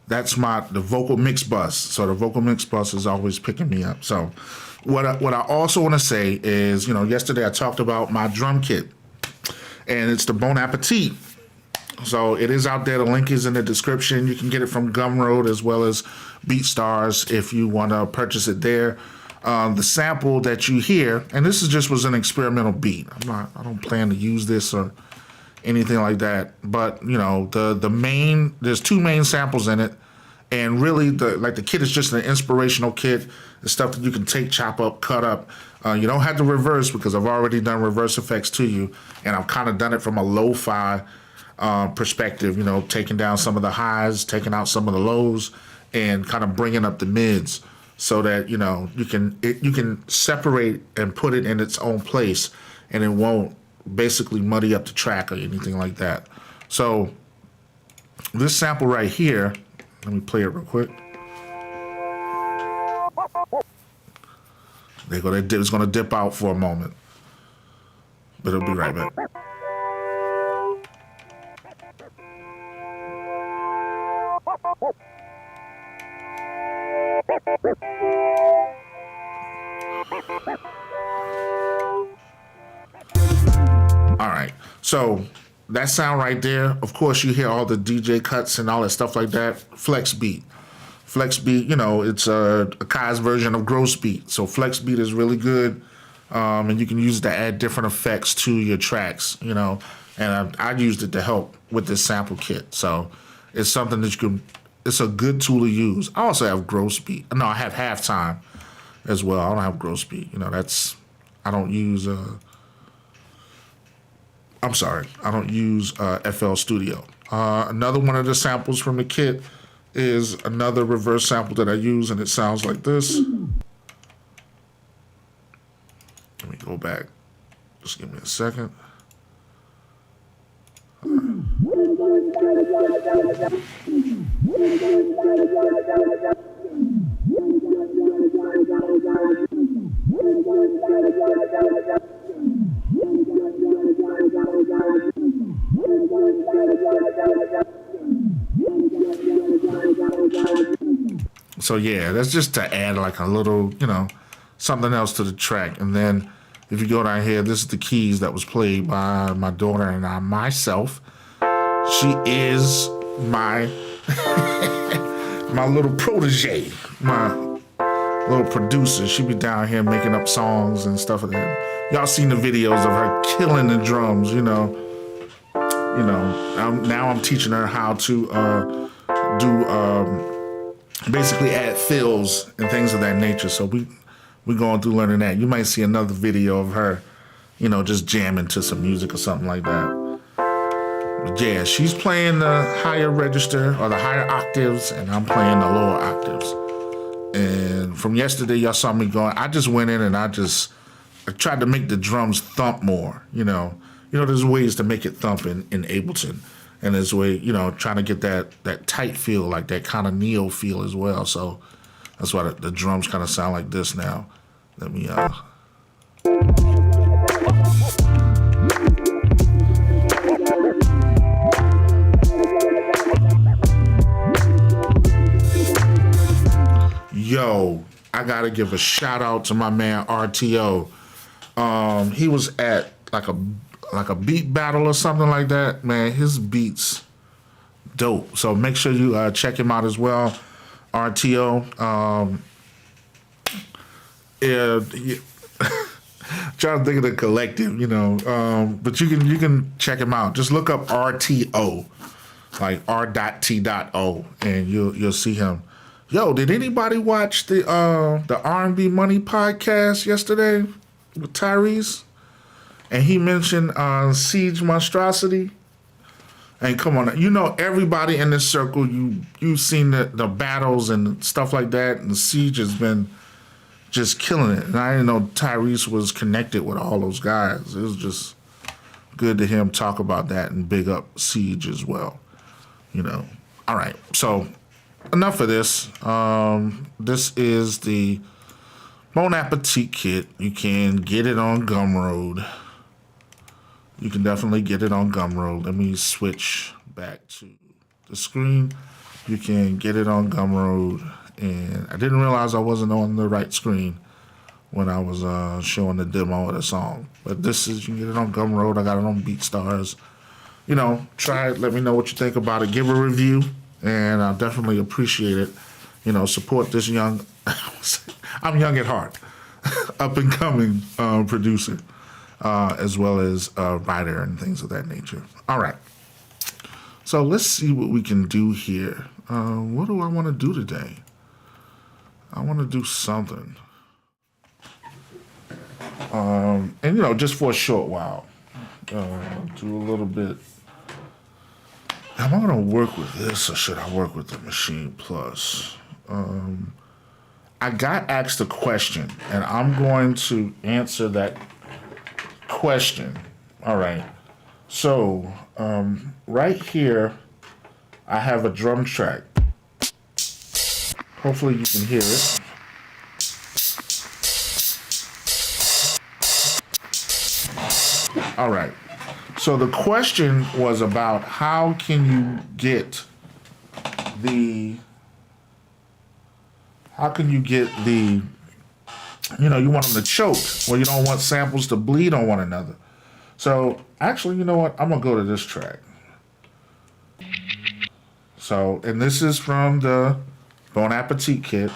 That's the vocal mix bus. So the vocal mix bus is always picking me up. So what I also want to say is, yesterday I talked about my drum kit, and it's the Bon Appetit. So it is out there. The link is in the description. You can get it from Gumroad as well as BeatStars if you want to purchase it there. The sample that you hear, and this was an experimental beat. I don't plan to use this or anything like that. But there's 2 main samples in it, and really the kit is just an inspirational kit. It's stuff that you can take, chop up, cut up. You don't have to reverse, because I've already done reverse effects to you, and I've kind of done it from a lo-fi perspective. Taking down some of the highs, taking out some of the lows, and kind of bringing up the mids, so that you can separate and put it in its own place, and it won't basically muddy up the track or anything like that. So this sample right here, let me play it real quick. There you go. It's going to dip out for a moment, but it'll be right back. All right, so that sound right there, of course you hear all the DJ cuts and all that stuff like that. Flex beat, it's Akai's version of gross beat. So flex beat is really good, and you can use it to add different effects to your tracks, and I used it to help with this sample kit. So it's something that it's a good tool to use. I also have gross beat. No, I have halftime as well. I don't have gross beat. I don't use FL Studio. Another one of the samples from the kit is another reverse sample that I use, and it sounds like this. Let me go back. Just give me a second. So yeah, that's just to add like a little, something else to the track. And then if you go down here, this is the keys that was played by my daughter and I myself. She is my my little protege, my little producer. She be down here making up songs and stuff like that. Y'all seen the videos of her killing the drums, now I'm teaching her how to do basically add fills and things of that nature. So we going through learning that. You might see another video of her, just jamming to some music or something like that. But yeah, she's playing the higher register or the higher octaves, and I'm playing the lower octaves. And from yesterday, y'all saw me going. I just went in and I tried to make the drums thump more. There's ways to make it thump in Ableton. And there's a way, trying to get that tight feel, like that kind of neo feel as well. So that's why the drums kind of sound like this now. Let me, Yo, I gotta give a shout out to my man RTO. He was at like a beat battle or something like that. Man, his beats dope. So make sure you check him out as well. RTO. Trying to think of the collective, but you can check him out. Just look up RTO, like R.T.O, and you'll see him. Yo, did anybody watch the R&B Money podcast yesterday with Tyrese? And he mentioned Siege Monstrosity. And come on, everybody in this circle, you've seen the battles and stuff like that, and Siege has been just killing it. And I didn't know Tyrese was connected with all those guys. It was just good to hear him talk about that and big up Siege as well. All right, so enough of this. This is the Bon Appetit kit. You can get it on Gumroad. You can definitely get it on Gumroad. Let me switch back to the screen. You can get it on Gumroad. And I didn't realize I wasn't on the right screen when I was showing the demo of the song. But you can get it on Gumroad. I got it on BeatStars. Try it. Let me know what you think about it. Give a review. And I'll definitely appreciate it. Support this young, I'm young at heart, up and coming producer. As well as writer and things of that nature. All right. So let's see what we can do here. What do I want to do today? I want to do something. And, just for a short while. Do a little bit. Am I going to work with this or should I work with the Maschine Plus? I got asked a question, and I'm going to answer that question. All right. So, right here, I have a drum track. Hopefully you can hear it. All right. So the question was about how can you get the you want them to choke, or you don't want samples to bleed on one another. So actually, you know what? I'm gonna go to this track. So, and this is from the Bon Appetit kit.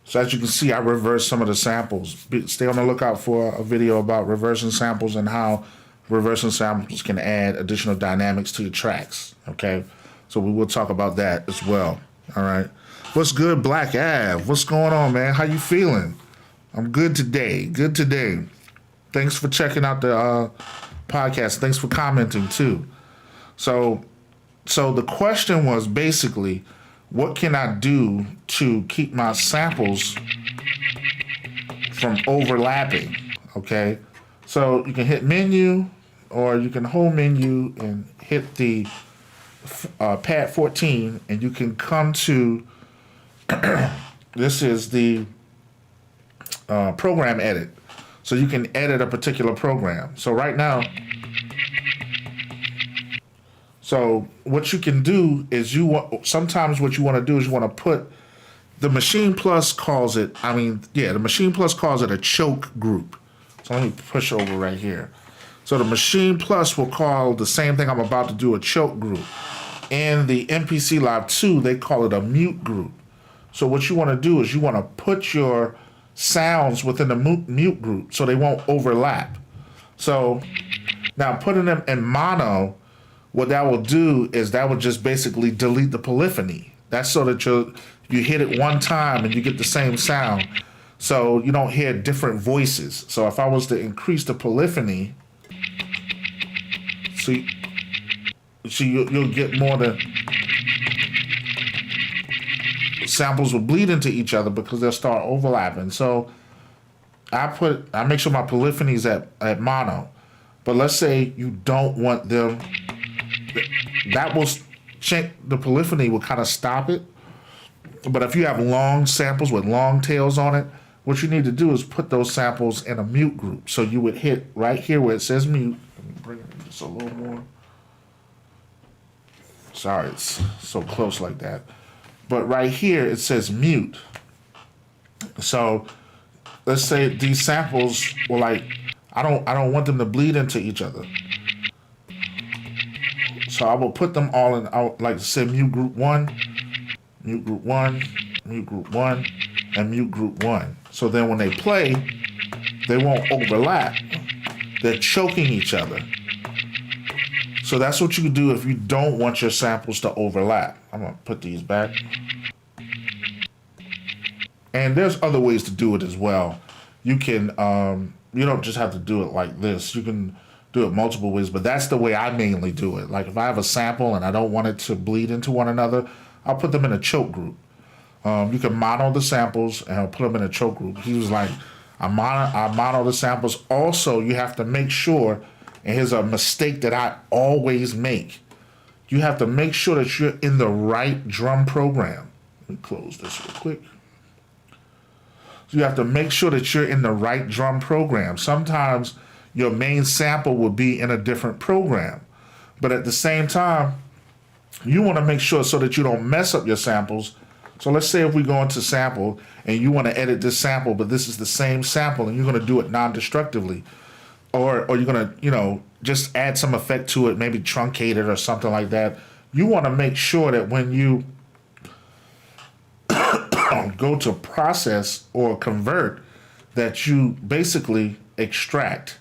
So as you can see, I reversed some of the samples. Stay on the lookout for a video about reversing samples and how reversing samples can add additional dynamics to your tracks, okay? So we will talk about that as well, all right? What's good, Black Ave? What's going on, man? How you feeling? I'm good today. Good today. Thanks for checking out the podcast. Thanks for commenting too. So the question was basically, what can I do to keep my samples from overlapping? Okay. So you can hit menu, or you can hold menu and hit the pad 14, and you can come to this is the program edit. So you can edit a particular program. So right now, so what you can do is sometimes what you want to do is you want to put, the Maschine Plus calls it, the Maschine Plus calls it a choke group. So let me push over right here. So the Maschine Plus will call the same thing I'm about to do a choke group. In the MPC Live 2, they call it a mute group. So what you want to do is you want to put your sounds within the mute group so they won't overlap. So now putting them in mono, what that will do is that will just basically delete the polyphony. That's so that you hit it one time and you get the same sound. So you don't hear different voices. So if I was to increase the polyphony, you'll get more than samples will bleed into each other because they'll start overlapping. So I make sure my polyphony is at mono. But let's say you don't want them, that will check, the polyphony will kind of stop it. But if you have long samples with long tails on it, what you need to do is put those samples in a mute group. So you would hit right here where it says mute. Let me bring it just a little more. Sorry, it's so close like that. But right here it says mute. So let's say these samples were like, I don't want them to bleed into each other. So I will put them all in, I would like to say mute group 1, mute group 1, mute group 1, and mute group 1. So then when they play, they won't overlap. They're choking each other. So that's what you can do if you don't want your samples to overlap. I'm going to put these back. And there's other ways to do it as well. You can, you don't just have to do it like this. You can do it multiple ways, but that's the way I mainly do it. Like if I have a sample and I don't want it to bleed into one another, I'll put them in a choke group. You can mono the samples and I'll put them in a choke group. He was like, I mono the samples. Also, you have to make sure, and here's a mistake that I always make. You have to make sure that you're in the right drum program. Let me close this real quick. So you have to make sure that you're in the right drum program. Sometimes your main sample will be in a different program. But at the same time, you want to make sure so that you don't mess up your samples. So let's say if we go into sample and you want to edit this sample, but this is the same sample and you're going to do it non-destructively. Or you're going to, just add some effect to it, maybe truncate it or something like that. You want to make sure that when you go to process or convert, that you basically extract.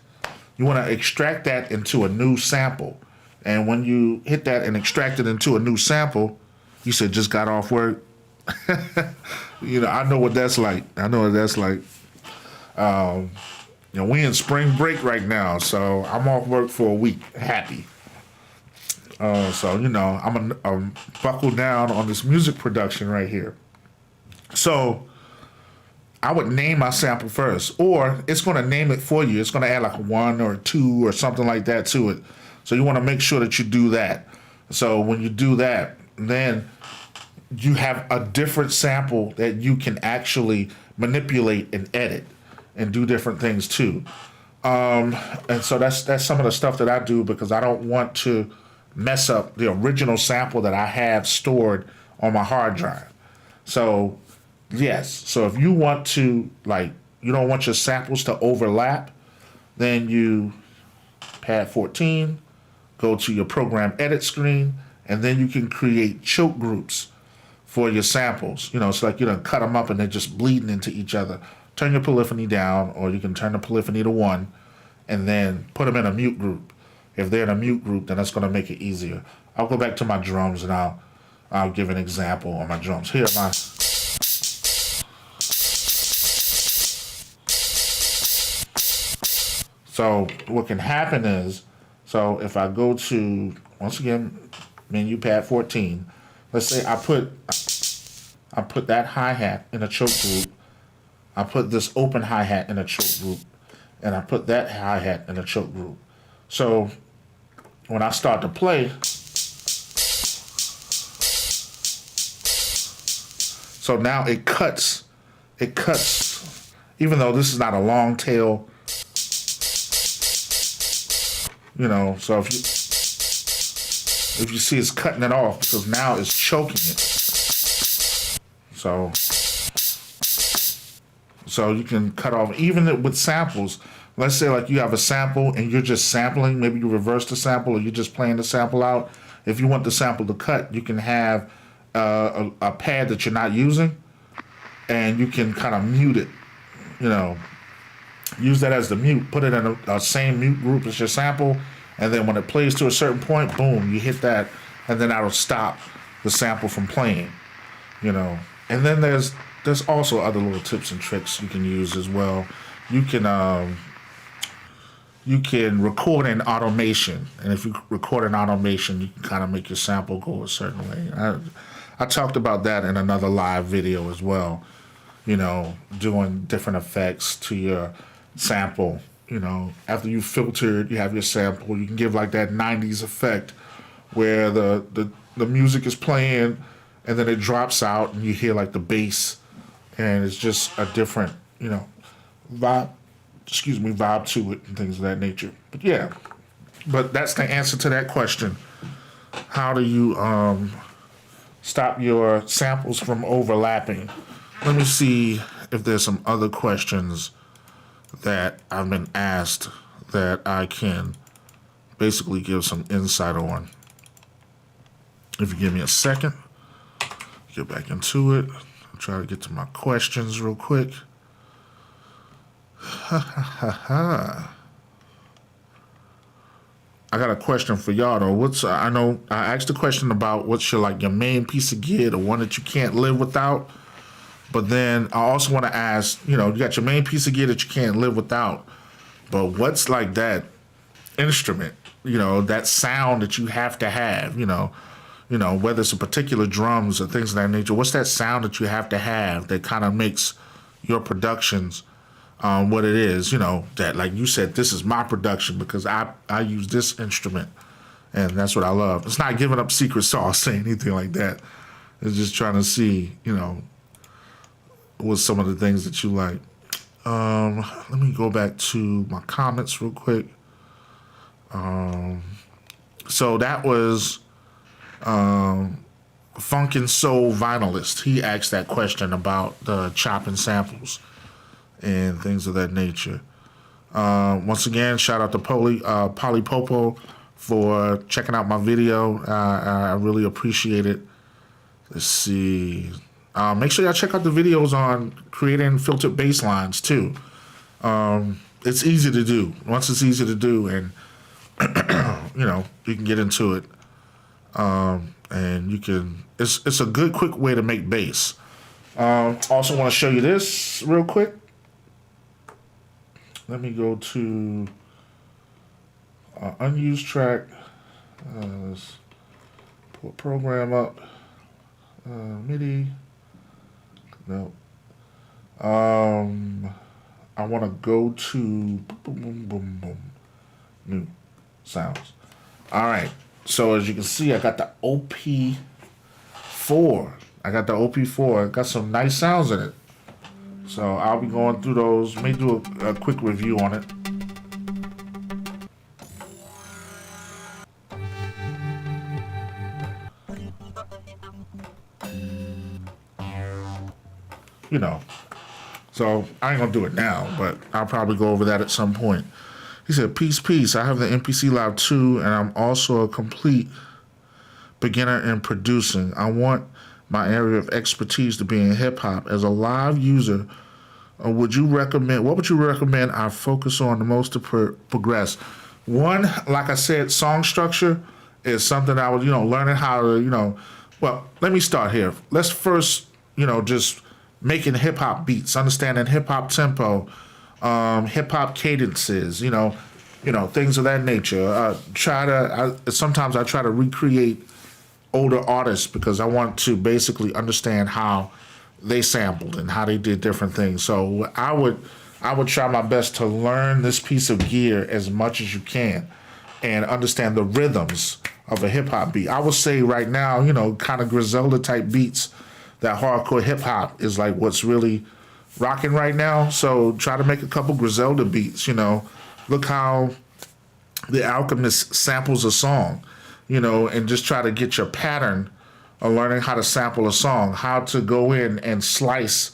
You want to extract that into a new sample. And when you hit that and extract it into a new sample, you said just got off work. I know what that's like. We in spring break right now, so I'm off work for a week, happy. I'm buckled down on this music production right here. So I would name my sample first, or it's going to name it for you. It's going to add like 1 or 2 or something like that to it. So you want to make sure that you do that. So when you do that, then you have a different sample that you can actually manipulate and edit and do different things too. And so that's some of the stuff that I do because I don't want to mess up the original sample that I have stored on my hard drive. So yes, so if you want to, you don't want your samples to overlap, then you pad 14, go to your program edit screen, and then you can create choke groups for your samples. It's like you don't cut them up and they're just bleeding into each other. Turn your polyphony down, or you can turn the polyphony to 1, and then put them in a mute group. If they're in a mute group, then that's going to make it easier. I'll go back to my drums and I'll give an example on my drums. Here are my. So what can happen is, so if I go to, once again, menu pad 14, let's say I put that hi-hat in a choke group, I put this open hi-hat in a choke group, and I put that hi-hat in a choke group. So when I start to play, so now it cuts, even though this is not a long tail, you know, so if you see it's cutting it off because now it's choking it. So you can cut off, even with samples. Let's say like you have a sample and you're just sampling, maybe you reverse the sample or you're just playing the sample out. If you want the sample to cut, you can have a pad that you're not using and you can kind of mute it, you know. Use that as the mute, put it in a same mute group as your sample, and then when it plays to a certain point, boom, you hit that, and then that'll stop the sample from playing, you know. And then there's also other little tips and tricks you can use as well. You can record in automation, and if you record in automation, you can kind of make your sample go a certain way. I talked about that in another live video as well, you know, doing different effects to your sample. You know, after you filtered, you have your sample, you can give like that 90s effect where the music is playing and then it drops out and you hear like the bass, and it's just a different, you know, vibe to it and things of that nature. But yeah, but that's the answer to that question. How do you stop your samples from overlapping? Let me see if there's some other questions that I've been asked that I can basically give some insight on. If you give me a second, get back into it. I'll try to get to my questions real quick. I got a question for y'all though. I know I asked a question about what's your main piece of gear, the one that you can't live without. But then I also want to ask, you know, you got your main piece of gear that you can't live without, but what's like that instrument, you know, that sound that you have to have, you know, whether it's a particular drums or things of that nature. What's that sound that you have to have that kind of makes your productions what it is, you know, that like you said, this is my production because I use this instrument and that's what I love. It's not giving up secret sauce or anything like that. It's just trying to see, you know, what's some of the things that you like. Let me go back to my comments real quick. So that was Funkin' Soul Vinylist. He asked that question about the chopping samples and things of that nature. Once again, shout out to Polly Popo for checking out my video. I really appreciate it. Let's see. Make sure y'all check out the videos on creating filtered bass lines too. It's easy to do. Once it's easy to do, and you know, you can get into it, and you can. It's a good, quick way to make bass. Also, want to show you this real quick. Let me go to unused track. Let's pull a program up. MIDI. No. I want to go to boom. New sounds. All right. So as you can see, I got the OP4. I got some nice sounds in it. So I'll be going through those. May do a quick review on it. You know, so I ain't gonna do it now, but I'll probably go over that at some point. He said, peace. I have the MPC Live 2, and I'm also a complete beginner in producing. I want my area of expertise to be in hip-hop. As a live user, what would you recommend I focus on the most to progress? One, like I said, song structure is something I was, learning how to, well, let me start here. Let's first, just making hip-hop beats, understanding hip-hop tempo, hip hop cadences, things of that nature. Sometimes I try to recreate older artists because I want to basically understand how they sampled and how they did different things. So I would try my best to learn this piece of gear as much as you can and understand the rhythms of a hip hop beat. I would say right now, kind of Griselda type beats, that hardcore hip hop is like what's really rocking right now. So try to make a couple Griselda beats, Look how The Alchemist samples a song, and just try to get your pattern of learning how to sample a song, how to go in and slice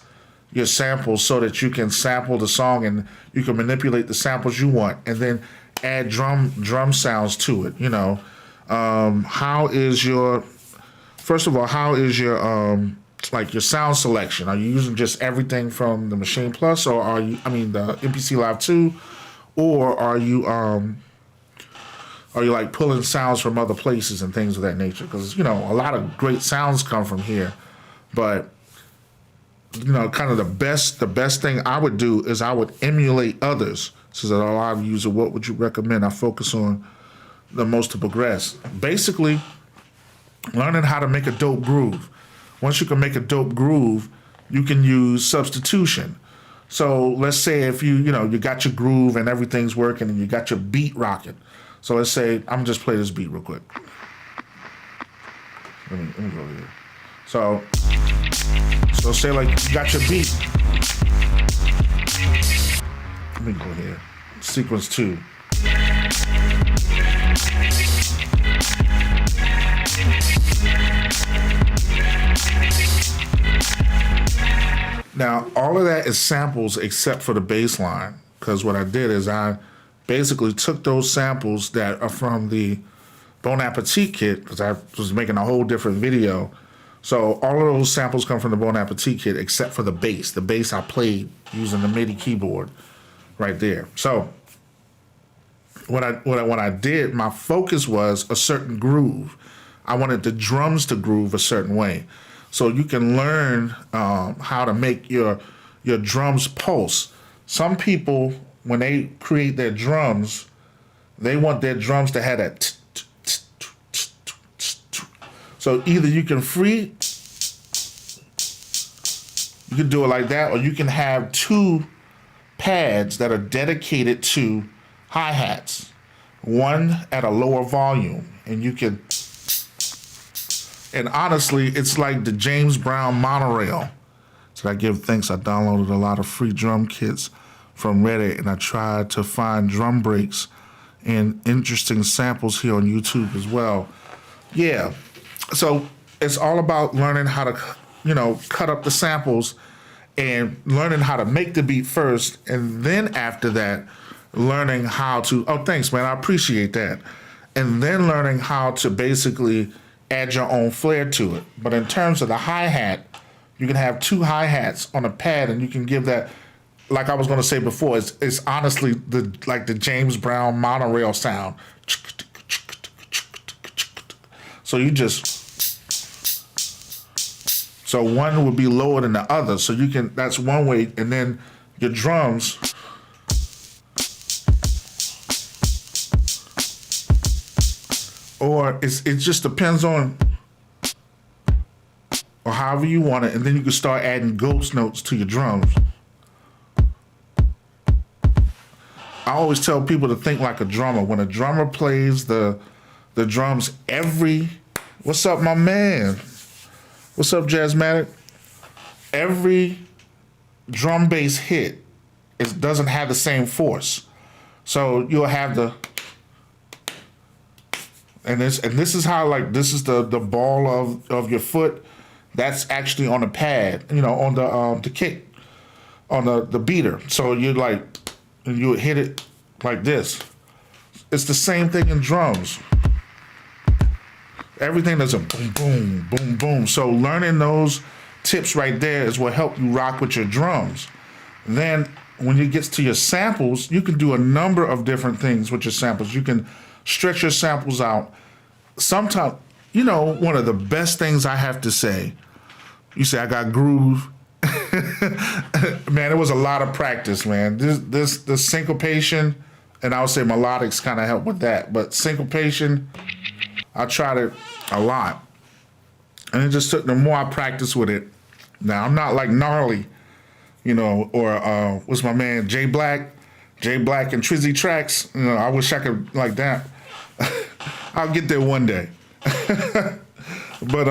your samples so that you can sample the song and you can manipulate the samples you want and then add drum sounds to it, First of all, how is your like your sound selection? Are you using just everything from the Maschine Plus, or the MPC Live 2, or are you like pulling sounds from other places and things of that nature? Because a lot of great sounds come from here, but kind of the best thing I would do is I would emulate others. So that a lot of users, what would you recommend? I focus on the most to progress. Basically, learning how to make a dope groove. Once you can make a dope groove, you can use substitution. So let's say if you got your groove and everything's working and you got your beat rocking. So let's say, I'm just play this beat real quick. Let me go here. So say like you got your beat. Let me go here. Sequence 2. Now, all of that is samples except for the bass line, because what I did is I basically took those samples that are from the Bon Appetit kit, because I was making a whole different video. So all of those samples come from the Bon Appetit kit except for the bass. The bass I played using the MIDI keyboard right there. So what I did, my focus was a certain groove. I wanted the drums to groove a certain way. So you can learn how to make your drums pulse. Some people, when they create their drums, they want their drums to have that. So either you can do it like that, or you can have 2 pads that are dedicated to hi-hats, one at a lower volume, and you can. And honestly, it's like the James Brown monorail. So I give thanks. I downloaded a lot of free drum kits from Reddit, and I tried to find drum breaks and interesting samples here on YouTube as well. Yeah. So it's all about learning how to, cut up the samples and learning how to make the beat first. And then after that, learning how to, oh, thanks, man. I appreciate that. And then learning how to basically add your own flair to it. But in terms of the hi-hat, you can have 2 hi-hats on a pad, and you can give that, like I was going to say before, it's honestly the James Brown monorail sound. So so one would be lower than the other. So that's one way, and then your drums. Or it just depends on, or however you want it, and then you can start adding ghost notes to your drums. I always tell people to think like a drummer. When a drummer plays the drums, what's up, my man? What's up, Jazzmatic? Every drum bass hit, it doesn't have the same force. So you'll have this is how, like, this is the ball of your foot. That's actually on the pad, on the kick, on the beater. So you would hit it like this. It's the same thing in drums. Everything is a boom, boom, boom, boom. So learning those tips right there is what help you rock with your drums. Then when it gets to your samples, you can do a number of different things with your samples. You can stretch your samples out. Sometimes, one of the best things I have to say, you say I got groove. Man, it was a lot of practice, man. The syncopation, and I would say melodics kind of help with that, but syncopation, I tried it a lot, and it just took. The more I practice with it, now I'm not like gnarly, or what's my man Jay Black and Trizzy Tracks. I wish I could like that. I'll get there one day. But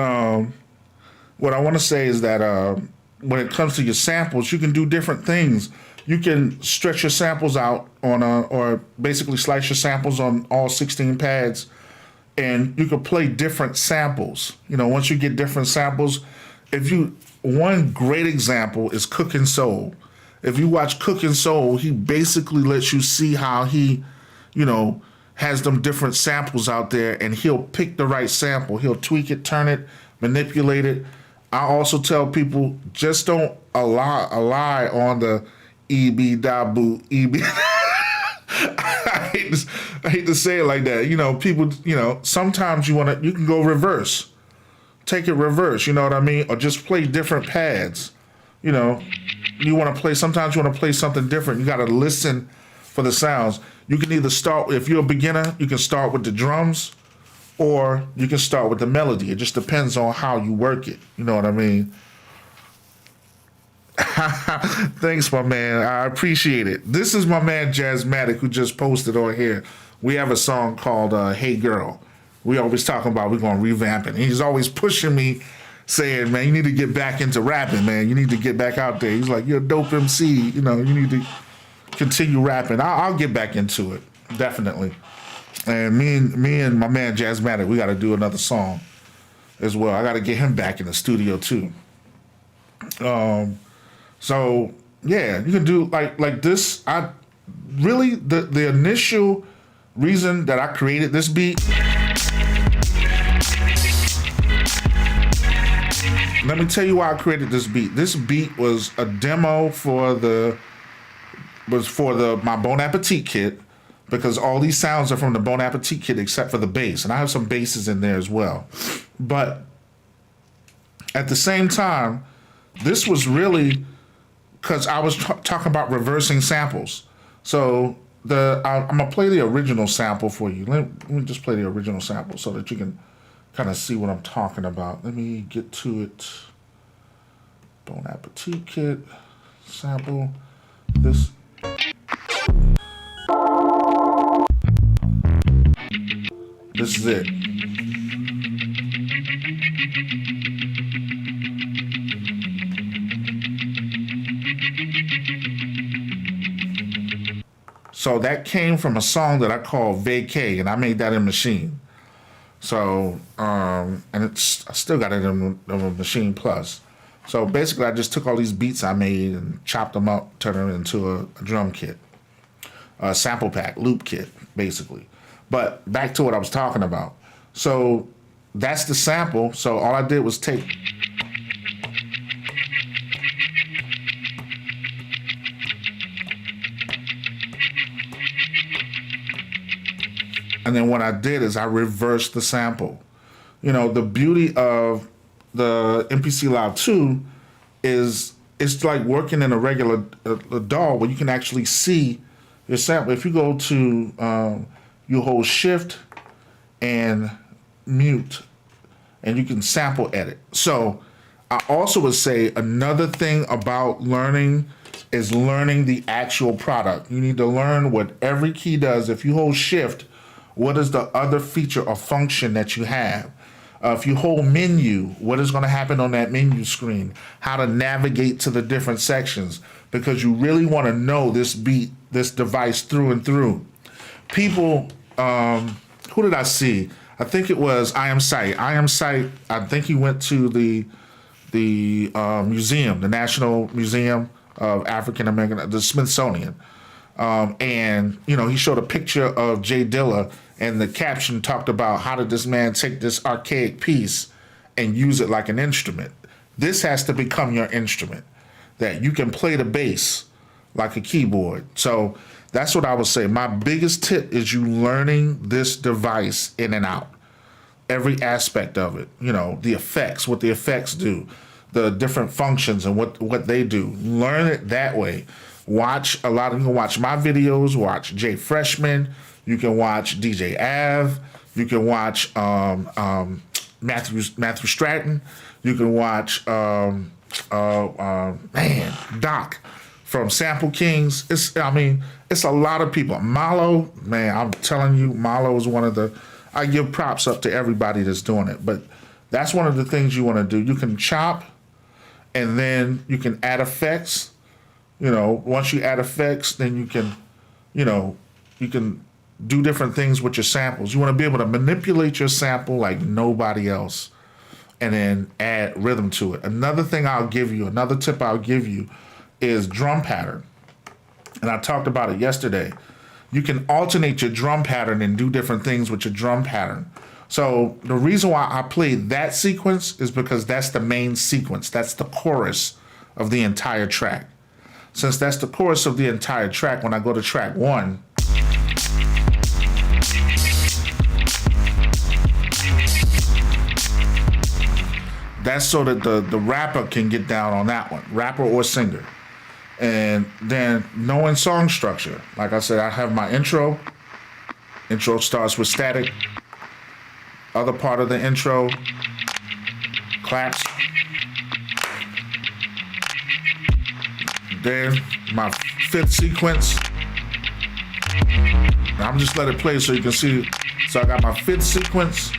what I want to say is that when it comes to your samples, you can do different things. You can stretch your samples out or basically slice your samples on all 16 pads, and you can play different samples. Once you get different samples, one great example is Cookin' Soul. If you watch Cookin' Soul, he basically lets you see how he, has them different samples out there, and he'll pick the right sample. He'll tweak it, turn it, manipulate it. I also tell people, just don't ally on the EB dabu EB. I hate to say it like that. People. Sometimes you can go reverse, take it reverse. You know what I mean? Or just play different pads. You want to play. Sometimes you want to play something different. You got to listen for the sounds. You can either start, if you're a beginner, you can start with the drums, or you can start with the melody. It just depends on how you work it. You know what I mean? Thanks, my man. I appreciate it. This is my man Jazzmatic, who just posted on here. We have a song called Hey Girl. We always talking about we're going to revamp it. And he's always pushing me, saying, man, you need to get back into rapping, man. You need to get back out there. He's like, you're a dope MC. You need to continue rapping. I'll get back into it, definitely. And me and my man Jazzmatic, we got to do another song as well. I got to get him back in the studio too. So yeah, you can do like this. I really the initial reason that I created this beat. Let me tell you why I created this beat. This beat was a demo for my Bon Appetit kit, because all these sounds are from the Bon Appetit kit except for the bass, and I have some basses in there as well. But at the same time, this was really because I was talking about reversing samples. So I'm gonna play the original sample for you. Let me just play the original sample so that you can kind of see what I'm talking about. Let me get to it. Bon Appetit kit sample. This. This is it. So that came from a song that I called Vacay, and I made that in Maschine. So, and I still got it in Maschine Plus. So basically, I just took all these beats I made and chopped them up, turned them into a drum kit, a sample pack, loop kit, basically. But back to what I was talking about. So that's the sample. So all I did was take. And then what I did is I reversed the sample. The beauty of the MPC Live 2 is it's like working in a regular a DAW where you can actually see your sample. If you go to, you hold shift and mute, and you can sample edit. So I also would say another thing about learning is learning the actual product. You need to learn what every key does. If you hold shift, what is the other feature or function that you have? If you hold menu, what is going to happen on that menu screen? How to navigate to the different sections, because you really want to know this device through and through. People, who did I see? I think it was I Am Sight. I think he went to the museum, the National Museum of African American, the Smithsonian. And he showed a picture of Jay Dilla, and the caption talked about how did this man take this archaic piece and use it like an instrument. This has to become your instrument, that you can play the bass like a keyboard. So that's what I would say. My biggest tip is you learning this device in and out, every aspect of it. The effects, what the effects do, the different functions and what they do. Learn it that way. Watch a lot of, you can watch my videos, watch Jay Freshman, you can watch DJ Av, you can watch Matthew Stratton, you can watch Doc from Sample Kings. It's a lot of people. Malo, man, I'm telling you, Malo is one of the, I give props up to everybody that's doing it. But that's one of the things you want to do. You can chop and then you can add effects. Once you add effects, then you can do different things with your samples. You want to be able to manipulate your sample like nobody else and then add rhythm to it. Another tip I'll give you is drum pattern. And I talked about it yesterday. You can alternate your drum pattern and do different things with your drum pattern. So the reason why I played that sequence is because that's the main sequence. That's the chorus of the entire track. Since that's the chorus of the entire track, when I go to track 1, that's so that the rapper can get down on that one, rapper or singer. And then knowing song structure. Like I said, I have my intro. Intro starts with static. Other part of the intro, claps. Then my 5th sequence. I'm just let it play so you can see. So I got my 5th sequence.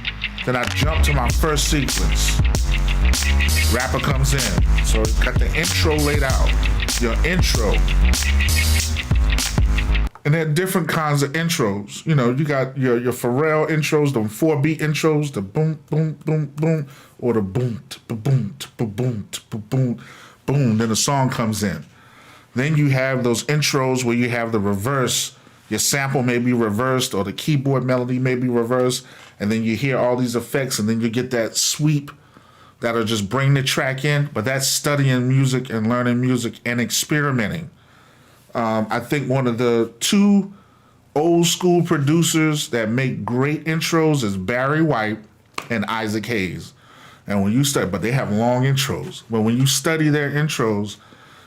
Then I jump to my 1st sequence. Rapper comes in. So you got the intro laid out. Your intro. And there are different kinds of intros. You got your Pharrell intros, the 4-beat intros, the boom, boom, boom, boom, or the boom, boom, boom, boom, boom. Then the song comes in. Then you have those intros where you have the reverse. Your sample may be reversed or the keyboard melody may be reversed. And then you hear all these effects and then you get that sweep that'll just bring the track in. But that's studying music and learning music and experimenting. I think one of the 2 old school producers that make great intros is Barry White and Isaac Hayes. And when you study, but they have long intros. But when you study their intros,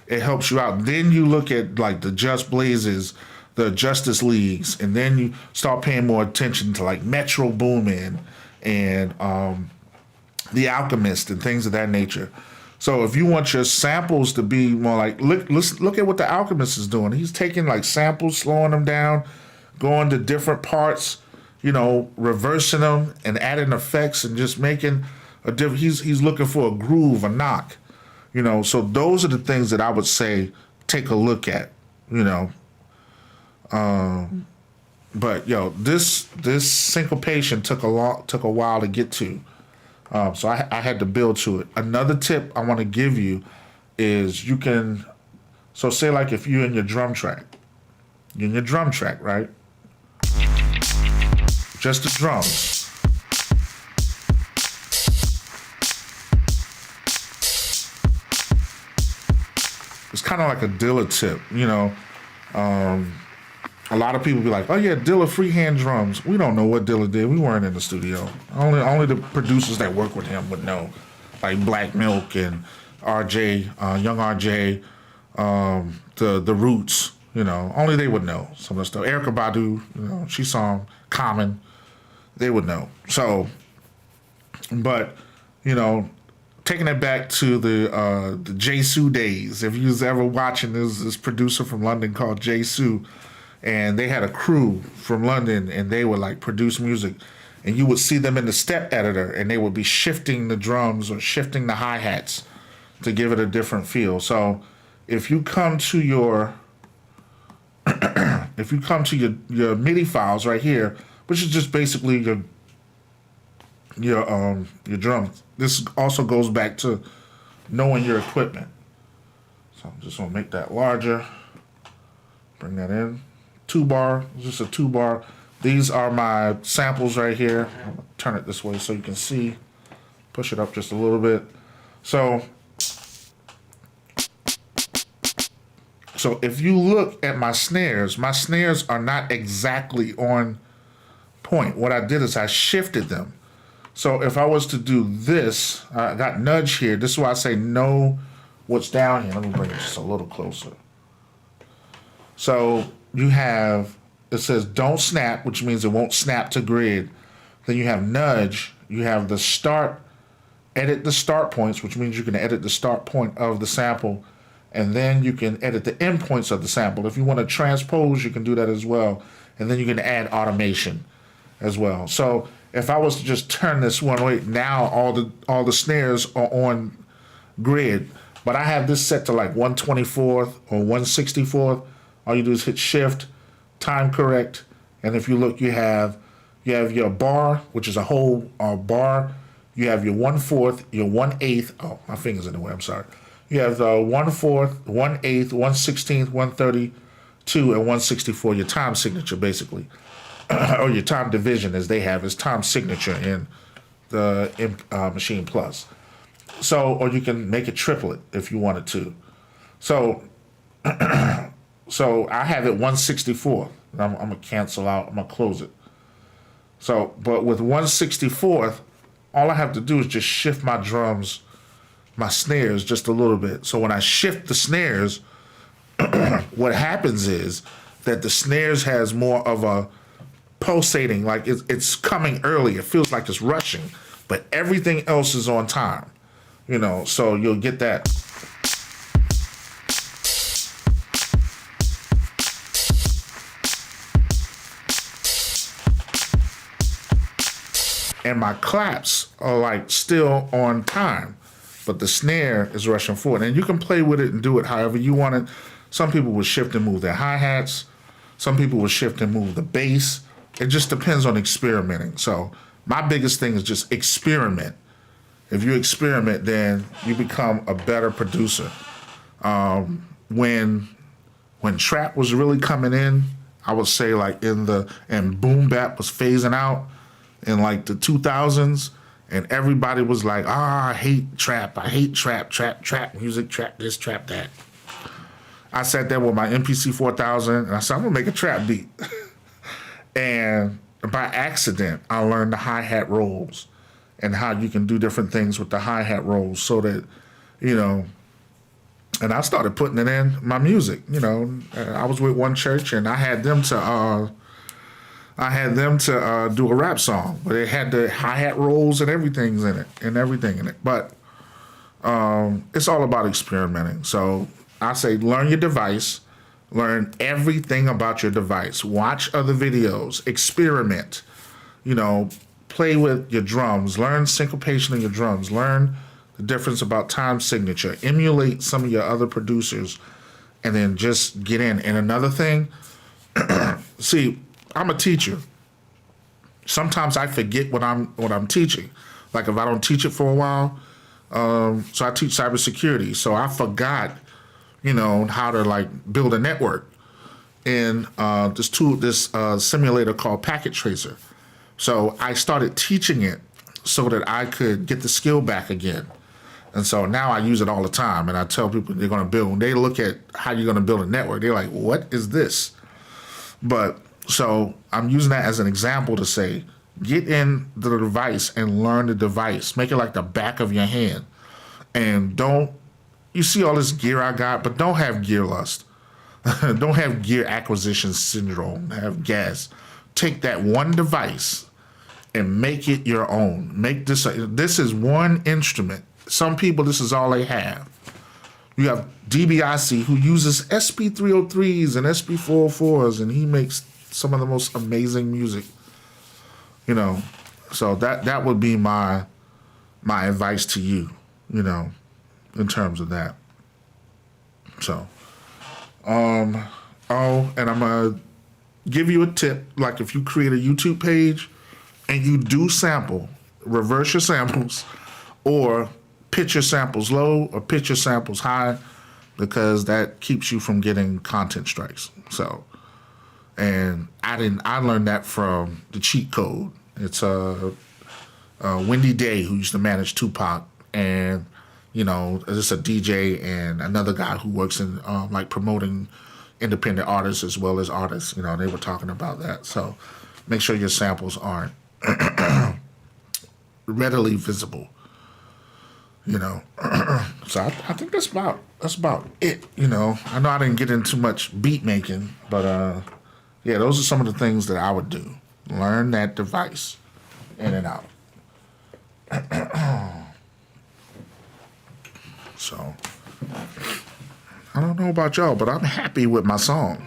it helps you out. Then you look at like the Just Blazes, the Justice Leagues, and then you start paying more attention to like Metro Boomin and The Alchemist and things of that nature. So if you want your samples to be more like, look at what The Alchemist is doing. He's taking like samples, slowing them down, going to different parts, reversing them and adding effects and just making a different. He's looking for a groove, a knock, So those are the things that I would say take a look at, But this syncopation took a while to get to. So I had to build to it. Another tip I want to give you is so say like if you're in your drum track, right? Just the drums. It's kind of like a Dilla tip, A lot of people be like, oh yeah, Dilla freehand drums. We don't know what Dilla did. We weren't in the studio. Only the producers that work with him would know. Like Black Milk and RJ, Young RJ, the Roots, only they would know some of the stuff. Erykah Badu, she saw him, Common, they would know. So, but, taking it back to the Daysun days, if you was ever watching this producer from London called Daysun, and they had a crew from London and they would like produce music and you would see them in the step editor and they would be shifting the drums or shifting the hi-hats to give it a different feel. So if you come to your MIDI files right here, which is just basically your drums. This also goes back to knowing your equipment. So I'm just gonna make that larger. Bring that in. 2-bar, just a 2-bar. These are my samples right here. I'm gonna turn it this way so you can see. Push it up just a little bit. So if you look at my snares are not exactly on point. What I did is I shifted them. So if I was to do this, I got nudge here. This is why I say know what's down here. Let me bring it just a little closer. So you have, it says don't snap, which means it won't snap to grid. Then you have nudge. You have the start, edit the start points, which means you can edit the start point of the sample. And then you can edit the endpoints of the sample. If you want to transpose, you can do that as well. And then you can add automation as well. So if I was to just turn this one way, now all the snares are on grid. But I have this set to like 124th or 164th. All you do is hit shift, time correct, and if you look, you have your bar, which is a whole bar. You have your 1/4, your 1/8. Oh, my finger's in the way. I'm sorry. You have the 1/4, 1/8, 1/16, 132, and 164. Your time signature, basically, or your time division, as they have, is time signature in the Maschine Plus. So, or you can make it triplet if you wanted to. So, so I have it 164. I'm gonna cancel out. I'm gonna close it. So, but with 164th, all I have to do is just shift my drums, my snares just a little bit. So when I shift the snares, what happens is that the snares has more of a pulsating, like it's coming early. It feels like it's rushing, but everything else is on time. You know, so you'll get that. And my claps are like still on time, but the snare is rushing forward. And you can play with it and do it however you want it. Some people will shift and move their hi-hats. Some people will shift and move the bass. It just depends on experimenting. So my biggest thing is just experiment. If you experiment, then you become a better producer. When trap was really coming in, I would say like and boom bap was phasing out in like the 2000s, and everybody was like, I hate trap music, trap this, trap that. I sat there with my MPC 4000 and I said, I'm gonna make a trap beat. And by accident, I learned the hi-hat rolls and how you can do different things with the hi-hat rolls so that, you know, and I started putting it in my music. You know, I was with one church and I had them to do a rap song, but it had the hi-hat rolls and everything in it. But it's all about experimenting. So I say learn your device, learn everything about your device, watch other videos, experiment, you know, play with your drums, learn syncopation in your drums, learn the difference about time signature, emulate some of your other producers, and then just get in. And another thing, see, I'm a teacher. Sometimes I forget what I'm teaching. Like if I don't teach it for a while, so I teach cybersecurity. So I forgot, you know, how to like build a network in this simulator called Packet Tracer. So I started teaching it so that I could get the skill back again. And so now I use it all the time. And I tell people they're going to build, when they look at how you're going to build a network, they're like, what is this? But so I'm using that as an example to say, get in the device and learn the device. Make it like the back of your hand. And you see all this gear I got, but don't have gear lust. Don't have gear acquisition syndrome, have gas. Take that one device and make it your own. Make this is one instrument. Some people, this is all they have. You have DBIC who uses SP303s and SP404s, and he makes some of the most amazing music. You know, so that would be my advice to you, you know, in terms of that. So, and I'm gonna give you a tip. Like if you create a YouTube page and you do sample, reverse your samples, or pitch your samples low or pitch your samples high, because that keeps you from getting content strikes. So, and I learned that from the cheat code. It's Wendy Day, who used to manage Tupac, and you know, it's a DJ and another guy who works in like promoting independent artists as well as artists. You know, they were talking about that. So make sure your samples aren't readily visible. You know, so I think that's about it. You know, I know I didn't get into much beat making, but yeah, those are some of the things that I would do. Learn that device in and out. So I don't know about y'all, but I'm happy with my song.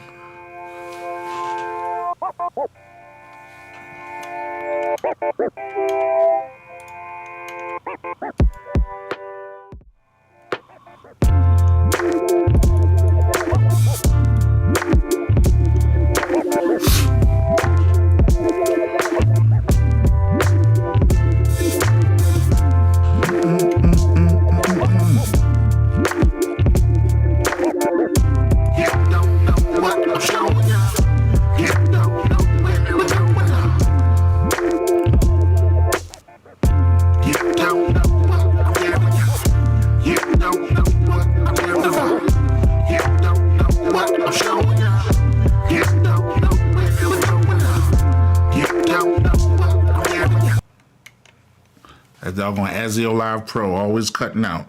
That doggone Azio Live Pro always cutting out.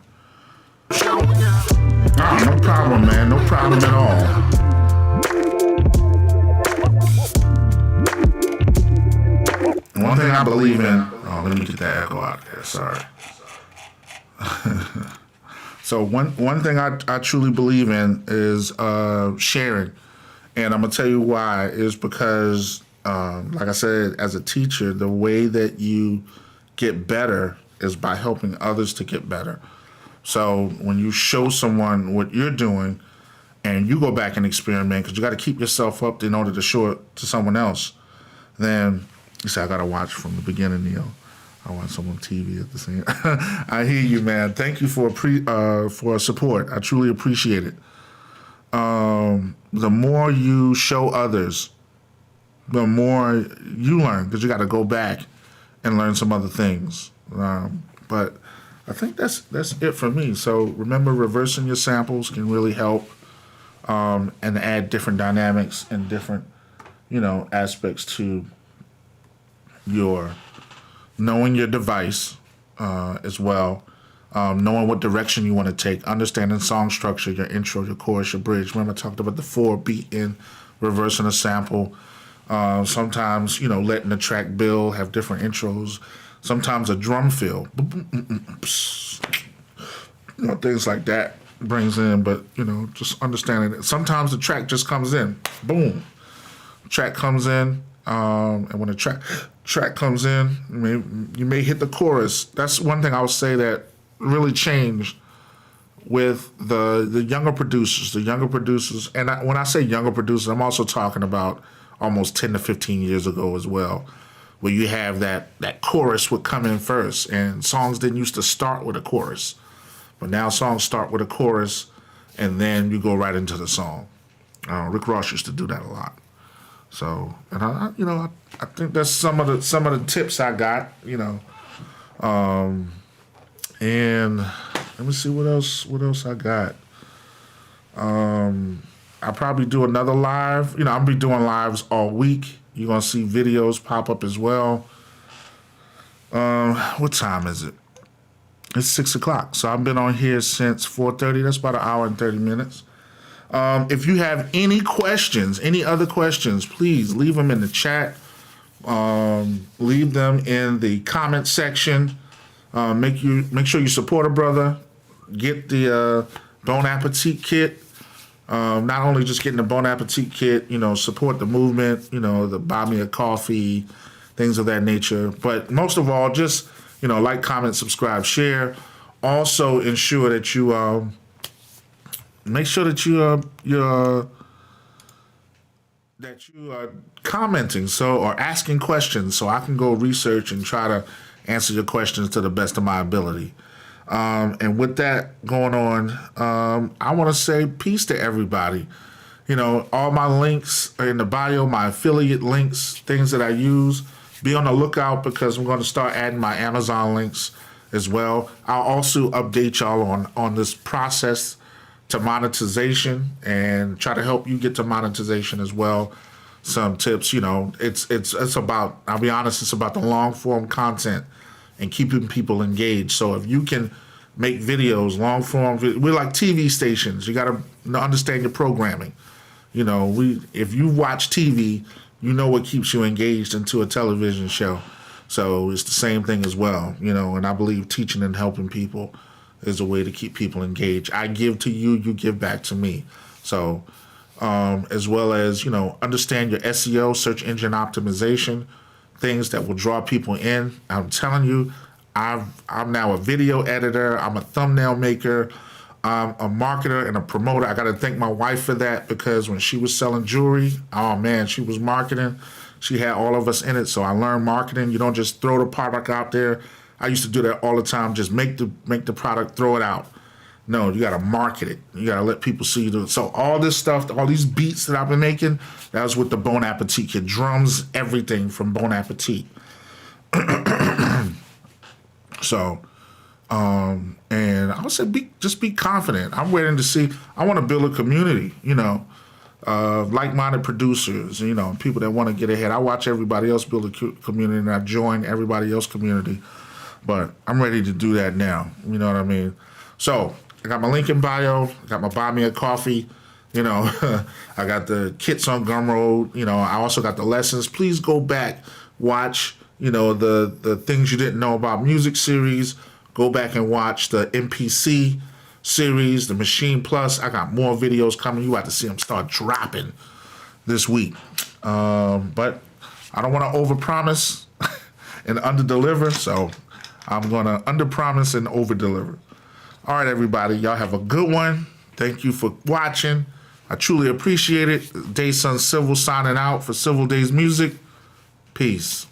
Oh, no problem, man. No problem at all. One thing I believe in. Oh, let me get that echo out there. Sorry. So one thing I truly believe in is sharing, and I'm gonna tell you why. Is because, like I said, as a teacher, the way that you get better is by helping others to get better. So when you show someone what you're doing and you go back and experiment, because you got to keep yourself up in order to show it to someone else, then you say, I got to watch from the beginning, Neil. I watch some on TV at the same I hear you, man. Thank you for support. I truly appreciate it. The more you show others, the more you learn, because you got to go back and learn some other things. But I think that's it for me. So remember, reversing your samples can really help and add different dynamics and different, aspects to your knowing your device as well, knowing what direction you want to take, understanding song structure, your intro, your chorus, your bridge. Remember I talked about the 4-beat in, reversing a sample. Sometimes, letting the track build, have different intros. Sometimes a drum fill, things like that brings in. But, just understanding it. Sometimes the track just comes in, boom. Track comes in, and when the track comes in, you may hit the chorus. That's one thing I would say that really changed with the younger producers. And when I say younger producers, I'm also talking about almost 10 to 15 years ago as well, where you have that chorus would come in first, and songs didn't used to start with a chorus, but now songs start with a chorus, and then you go right into the song. Rick Ross used to do that a lot. So, and I think that's some of the tips I got, and let me see what else I got. I'll probably do another live. I'll be doing lives all week. You're going to see videos pop up as well. What time is it? It's 6 o'clock. So I've been on here since 4:30. That's about an hour and 30 minutes. If you have any other questions, please leave them in the chat. Leave them in the comment section. Make sure you support a brother. Get the Bon Appetit kit. Not only just getting the Bon Appetit kit, support the movement, the buy me a coffee, things of that nature. But most of all, just, like, comment, subscribe, share. Also ensure that you make sure that you are commenting or asking questions, so I can go research and try to answer your questions to the best of my ability. And with that going on, I want to say peace to everybody. All my links are in the bio, my affiliate links, things that I use. Be on the lookout, because I'm going to start adding my Amazon links as well. I'll also update y'all on this process to monetization and try to help you get to monetization as well. Some tips, it's about, I'll be honest, it's about the long form content. and keeping people engaged. So if you can make videos, long form, we're like TV stations. You got to understand your programming. You know, if you watch TV, you know what keeps you engaged into a television show. So it's the same thing as well, you know, and I believe teaching and helping people is a way to keep people engaged. I give to you, you give back to me. So as well as, you know, understand your SEO, search engine optimization, things that will draw people in. I'm telling you, I'm now a video editor. I'm a thumbnail maker. I'm a marketer and a promoter. I got to thank my wife for that, because when she was selling jewelry, oh man, she was marketing. She had all of us in it. So I learned marketing. You don't just throw the product out there. I used to do that all the time. Just make the product, throw it out. No, you got to market it. You got to let people see you do it. So all this stuff, all these beats that I've been making, that was with the Bon Appetit kit. Drums, everything from Bon Appetit. So, and I would say just be confident. I'm waiting to see. I want to build a community, you know, like-minded producers, you know, people that want to get ahead. I watch everybody else build a community, and I join everybody else's community. But I'm ready to do that now. You know what I mean? So I got my link in bio. I got my Buy Me a Coffee. You know, I got the kits on Gumroad. You know, I also got the lessons. Please go back, watch, you know, the things you didn't know about music series. Go back and watch the MPC series, the Maschine Plus. I got more videos coming. You have to see them start dropping this week. But I don't want to overpromise and underdeliver, so I'm going to underpromise and overdeliver. All right, everybody. Y'all have a good one. Thank you for watching. I truly appreciate it. Daysun Civil signing out for Civil Days Music. Peace.